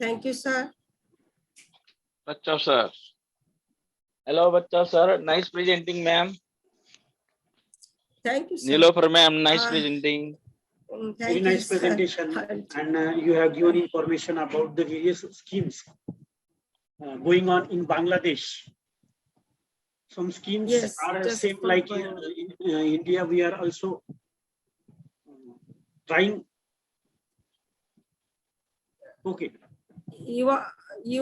Thank you, sir. Bachcha sir. Hello, Bachcha sir. Nice presenting, ma'am. Thank you, sir. Nilofer ma'am, nice presenting. Thank Very you, nice sir. presentation, and you have given information about the various schemes going on in Bangladesh. Some schemes Yes, are just same for like going- in India. We are also trying. Okay. You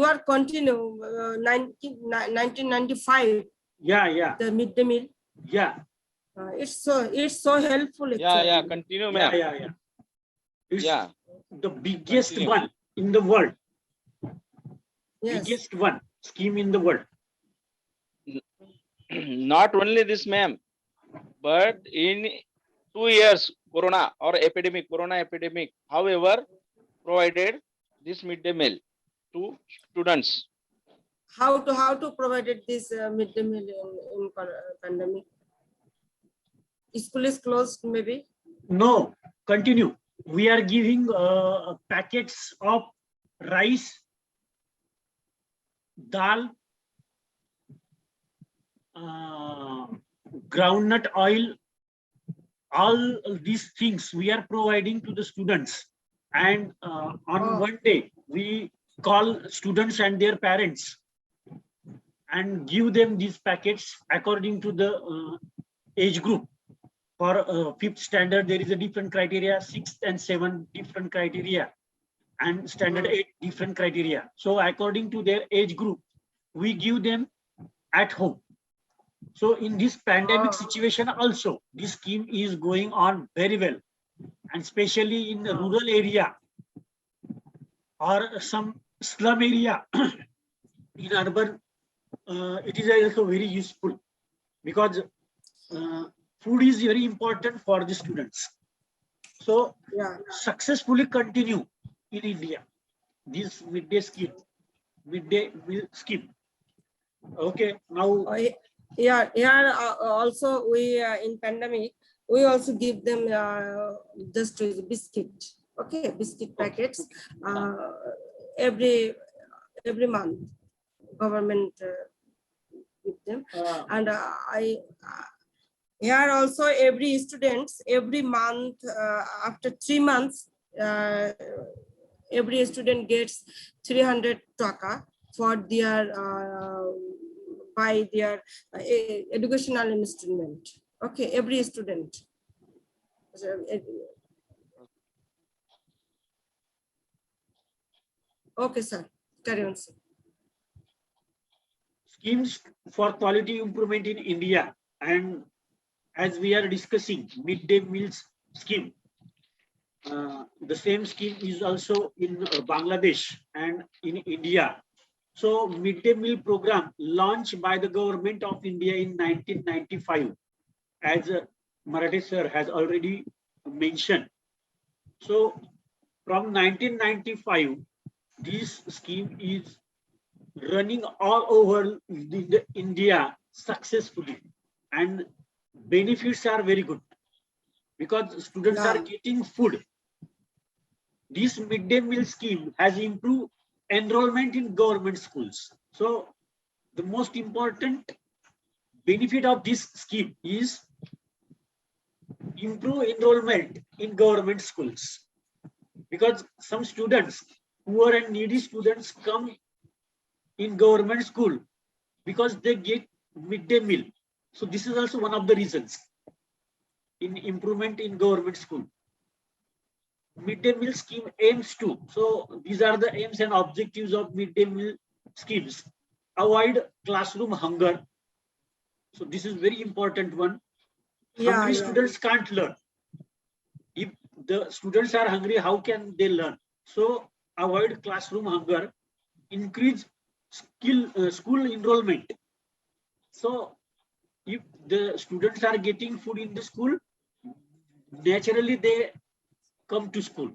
are continue 1995 Yeah. the midday meal. Yeah. It's so helpful. Yeah, actually. continue, ma'am. Yeah. It's Yeah. the biggest Continue. one in the world. Yes. Biggest one scheme in the world. Not only this, ma'am, but in 2 years, corona epidemic, however, provided this midday meal to students. How to provided this midday meal in pandemic? School is closed, maybe. No, continue. We are giving packets of rice, dal, groundnut oil, all these things we are providing to the students. And on one day, we call students and their parents and give them these packets according to the age group. For 5th standard, there is a different criteria, 6th and 7th different criteria, and standard 8 different criteria. So according to their age group, we give them at home. So in this pandemic situation also, this scheme is going on very well, and especially in the rural area or some slum area in urban, it is also very useful, because food is very important for the students. So Yeah. successfully continue in India this midday meal scheme. Okay, now Yeah, here also we in pandemic we also give them just biscuit. Okay, biscuit packets every month. Government give them, and I here also every students every month after 3 months every student gets 300 taka for their by their educational instrument. Okay, every student. So, okay, sir. Carry on, sir. schemes for quality improvement in India, and as we are discussing midday meals scheme, the same scheme is also in Bangladesh and in India. So midday meal program launched by the government of India in 1995, as Marathi sir has already mentioned. So from 1995, this scheme is running all over India successfully, and benefits are very good because students are Yeah. getting food. This midday meal scheme has improved enrollment in government schools. So the most important benefit of this scheme is improve enrollment in government schools, because some students, poor and needy students, come in government school because they get midday meal. So this is also one of the reasons in improvement in government school. Midday meal scheme aims to, so these are the aims and objectives of midday meal schemes: avoid classroom hunger. So this is very important one. Yeah, Hungry yeah. students can't learn. If the students are hungry, how can they learn? So avoid classroom hunger, increase school enrollment. So if the students are getting food in the school, naturally they come to school.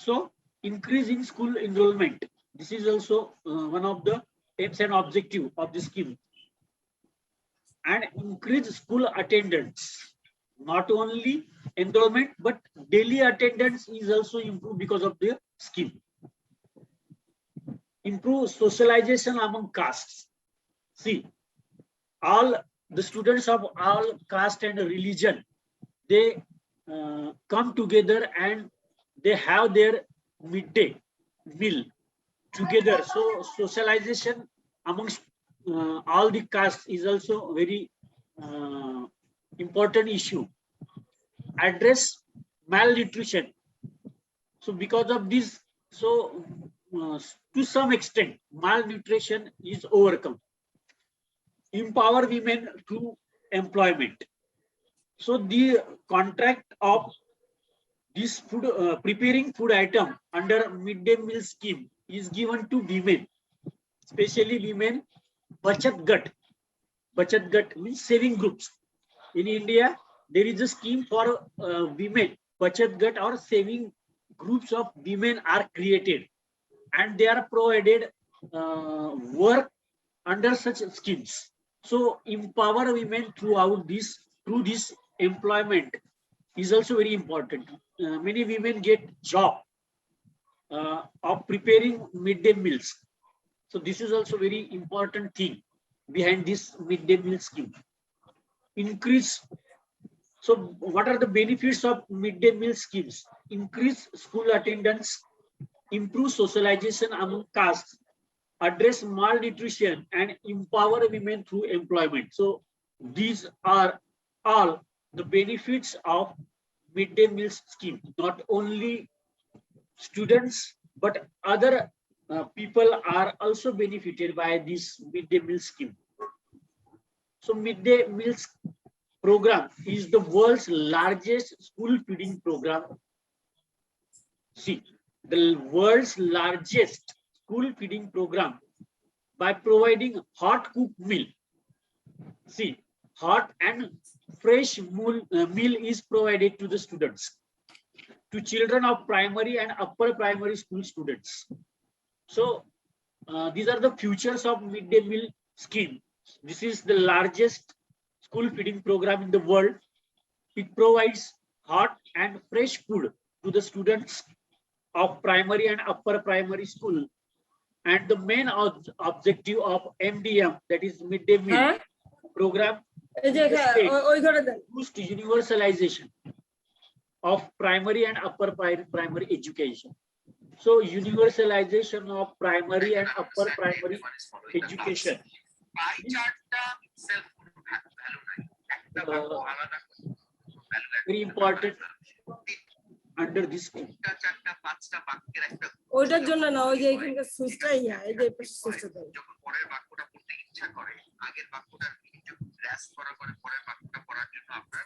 So increase in school enrollment. This is also one of the aims and objective of the scheme. And increase school attendance. Not only enrollment, but daily attendance is also improved because of the scheme. Improve socialization among castes. See, all the students of all caste and religion, they come together and they have their midday meal together. So socialization amongst all the castes is also very important issue. Address malnutrition. So because of this, so to some extent, malnutrition is overcome. Empower women through employment. So the contract of this food, preparing food item under midday meal scheme is given to women, especially women Bachat Gat. Bachat Gat means saving groups. In India, there is a scheme for women. Bachat Gat or saving groups of women are created, and they are provided work under such schemes. So empower women through this employment is also very important. Many women get job of preparing midday meals. So this is also very important thing behind this midday meal scheme. Increase. So what are the benefits of midday meal schemes? Increase school attendance, improve socialization among castes, address malnutrition, and empower women through employment. So these are all the benefits of midday meal scheme. Not only students, but other people are also benefited by this midday meal scheme. So midday meals program is the world's largest school feeding program. See, the world's largest school feeding program by providing hot cooked meal. See, hot and fresh meal is provided to the students, to children of primary and upper primary school students. So these are the futures of midday meal scheme. This is the largest school feeding program in the world. It provides hot and fresh food to the students of primary and upper primary school. And the main objective of MDM, that is midday meal হ্যাঁ program, এই যে ওই ঘরে দেন used universalization of primary and upper primary education. So universalization of primary and upper primary education. Very important under this scheme. ওইটার জন্য না, ওই যে এখানকার সুইচটা ইয়া, এই যে সুইচটা দেন। যখন পরের বাক্যটা পড়তে ইচ্ছা করে, আগের বাক্যটা একটু গ্রাস করার পরে পরের বাক্যটা পড়ার জন্য আপনার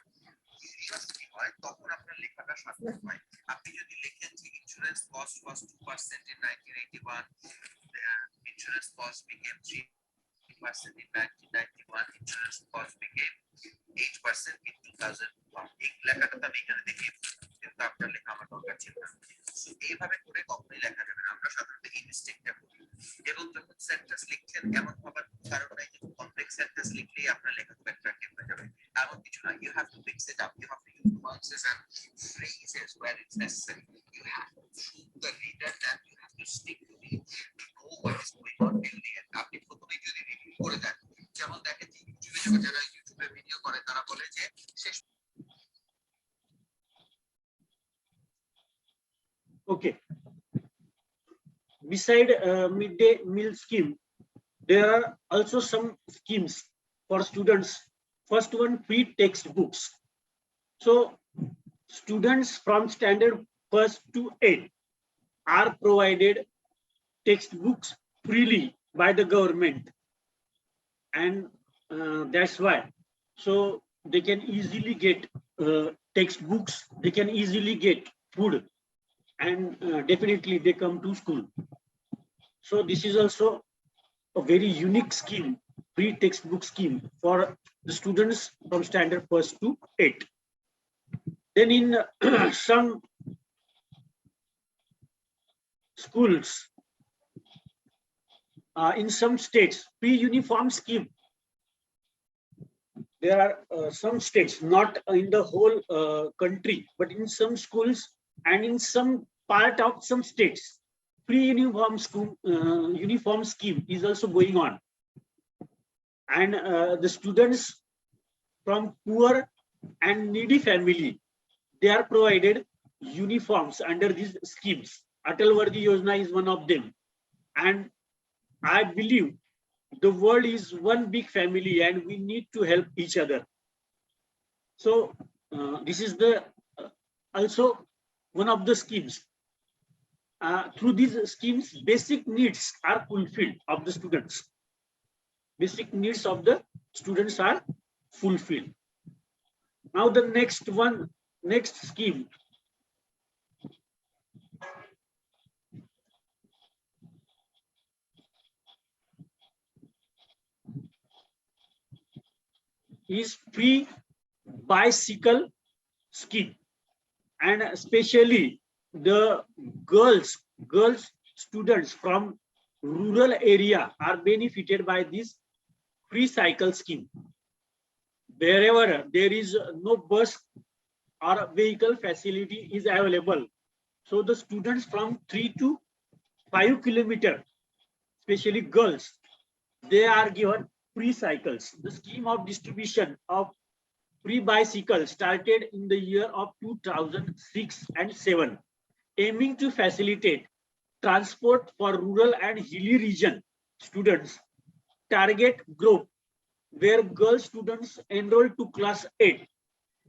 কিউরিওসিটি হয়, তখন আপনার লেখাটা সার্থক হয়। আপনি যদি লিখেন যে insurance cost was 2% in 1981, insurance cost became 3% in 1991, insurance cost became 8% in 2001. এই লেখাটা তো আমি এখানে দেখি, কিন্তু আপনার লেখা আমার দরকার ছিল না। সো এইভাবে করে কখনোই লেখা যাবে না। আমরা সাধারণত এই মিস্টেকটা করি, এবং যখন সেন্টেন্স লিখছেন এমন ভাবার কারণ নাই যে কমপ্লেক্স সেন্টেন্স লিখলেই আপনার লেখা খুব অ্যাট্রাক্টিভ হয়ে যাবে, এমন কিছু না। You have to mix it up, you have to use nuances and phrases where it's necessary. You have to show the reader that you have to stick to the know what is going on till the end. আপনি প্রথমেই যদি review করে দেন, যেমন দেখেন যে ইউটিউবে যারা ইউটিউবে ভিডিও করে তারা বলে যে শেষ। Okay. Beside midday meal scheme, there are also some schemes for students. First one, free textbooks. So students from standard 1st to 8 are provided textbooks freely by the government, and that's why. So they can easily get textbooks, they can easily get food, and definitely they come to school. So this is also a very unique scheme, free textbook scheme for the students from standard 1st to 8. Then in some schools, in some states, free uniform scheme. There are some states, not in the whole country, but in some schools and in some part of some states, free uniform scheme is also going on. And the students from poor and needy family, they are provided uniforms under these schemes. Atal Vardhan Yojana is one of them. And I believe the world is one big family and we need to help each other. So this is the also one of the schemes. Through these schemes, basic needs are fulfilled of the students. Basic needs of the students are fulfilled. Now the next scheme is free bicycle scheme, and especially the girls students from rural area are benefited by this free cycle scheme. Wherever there is no bus or vehicle facility is available, so the students from 3 to 5 kilometers, especially girls, they are given free cycles. The scheme of distribution of free bicycles started in the year of 2006 and 7, aiming to facilitate transport for rural and hilly region students. Target group where girl students enrolled to class 8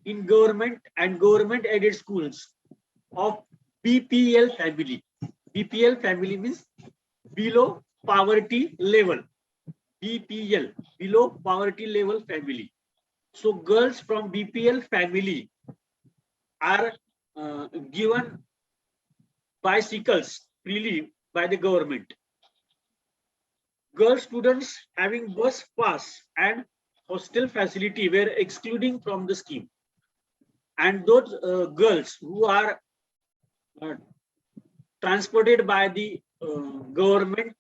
in government and government aided schools of BPL family. BPL family means below poverty level. BPL, below poverty level family. So girls from BPL family are given bicycles freely by the government. Girl students having bus pass and hostel facility were excluding from the scheme. And those girls who are transported by the government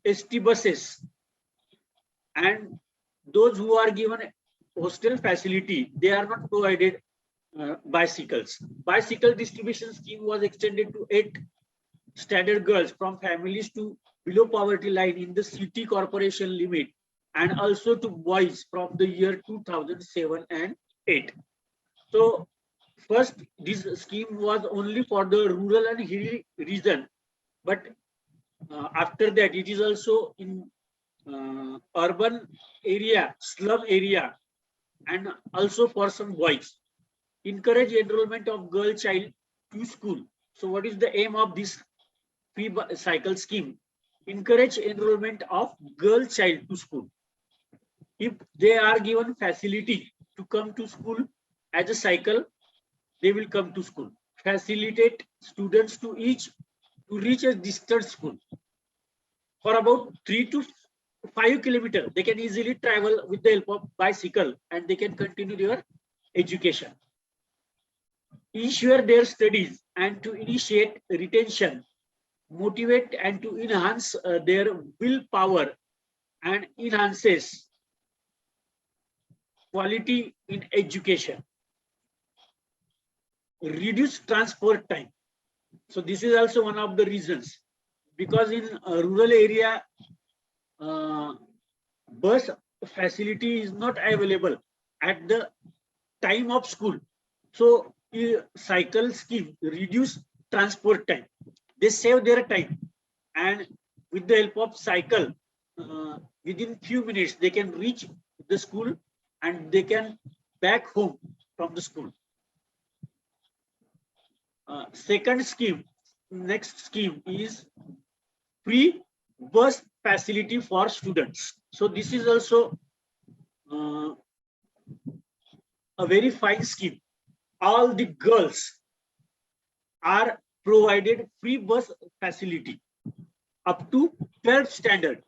ST buses, and those who are given hostel facility, they are not provided bicycles. Bicycle distribution scheme was extended to 8 standard girls from families to below poverty line in the city corporation limit, and also to boys from the year 2007 and 8. So first, this scheme was only for the rural and hilly region, but after that, it is also in urban area, slum area, and also for some boys. Encourage enrollment of girl child to school. So what is the aim of this free cycle scheme? Encourage enrollment of girl child to school. If they are given facility to come to school as a cycle, they will come to school. Facilitate students to reach a distant school. For about 3 to 5 kilometers, they can easily travel with the help of bicycle, and they can continue their education. Ensure their studies and to initiate retention, motivate and to enhance their willpower, and enhances quality in education. Reduce transport time. So this is also one of the reasons, because in rural area, bus facility is not available at the time of school. So cycle scheme reduce transport time. They save their time, and with the help of cycle, within few minutes they can reach the school and they can back home from the school. Second scheme, next scheme is free bus facility for students. So this is also a very fine scheme. All the girls are provided free bus facility up to 12th standard.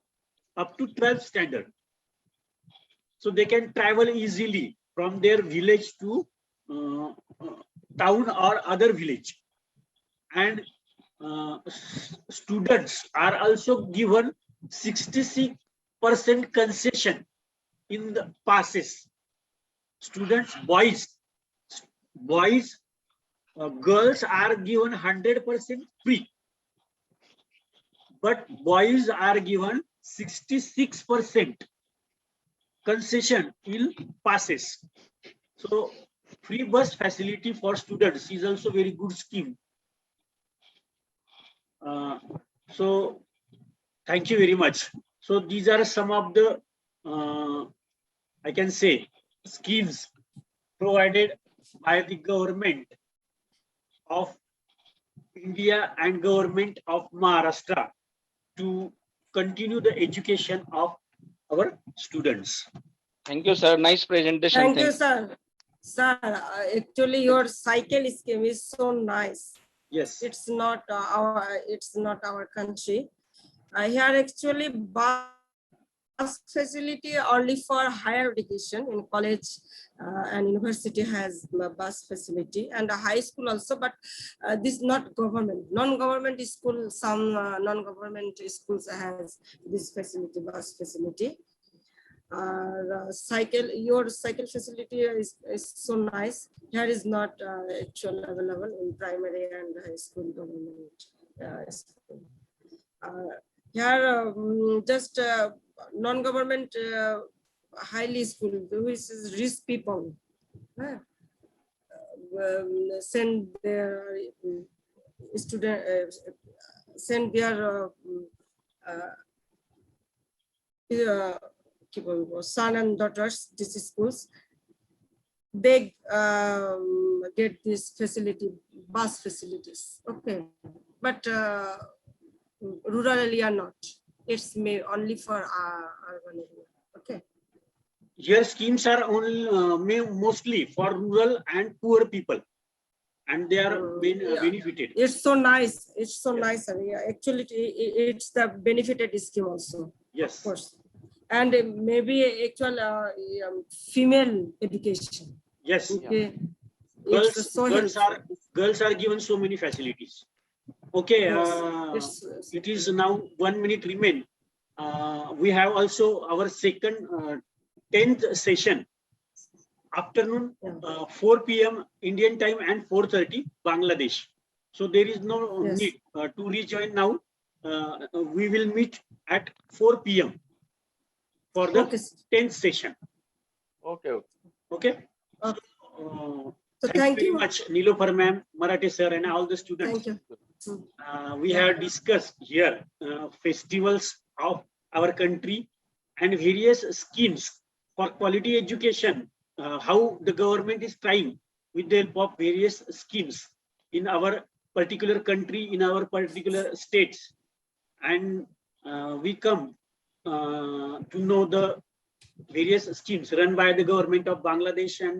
So they can travel easily from their village to town or other village. And students are also given 66% concession in the passes. Students, girls are given 100% free, but boys are given 66% concession in passes. So free bus facility for students is also very good scheme. So thank you very much. So these are some of the I can say schemes provided by the government of India and government of Maharashtra to continue the education of our students. Thank you, sir. Nice presentation. Thank you, sir. Sir, actually, your cycle scheme is so nice. Yes. It's not our country. Here actually bus facility only for higher education. In college and university has bus facility, and a high school also, but this not government. Non-government school, some non-government schools has this facility, bus facility. Your cycle facility is so nice. Here is not actually available in primary and high school government school. Here just non-government highly school, which is rich people, send their student, send their son and daughters these schools. They get this facility, bus facilities. Okay, but rural area not. It's only for urban area. Okay. Here schemes are only mostly for rural and poor people, and they are benefited. It's so nice. It's so nice. Yeah. Actually, it's the benefited scheme also. Yes. Of course. and maybe actual female education. Yes, Okay. It's so helpful. girls are given so many facilities. Okay, Yes, it is now 1 minute remain. We have also our second 10th session, afternoon, Yeah. 4 p.m. Indian time and 4:30 Bangladesh. So there is no Yes. need to rejoin now. We will meet at 4 p.m. for the Okay. 10th session. Okay. Okay. Okay. So, So thank you very much, Nilofar ma'am, Marathi sir, and all the students. Thank you. We have discussed here festivals of our country and various schemes for quality education, how the government is trying with the help of various schemes in our particular country, in our particular states. And we come to know the various schemes run by the government of Bangladesh and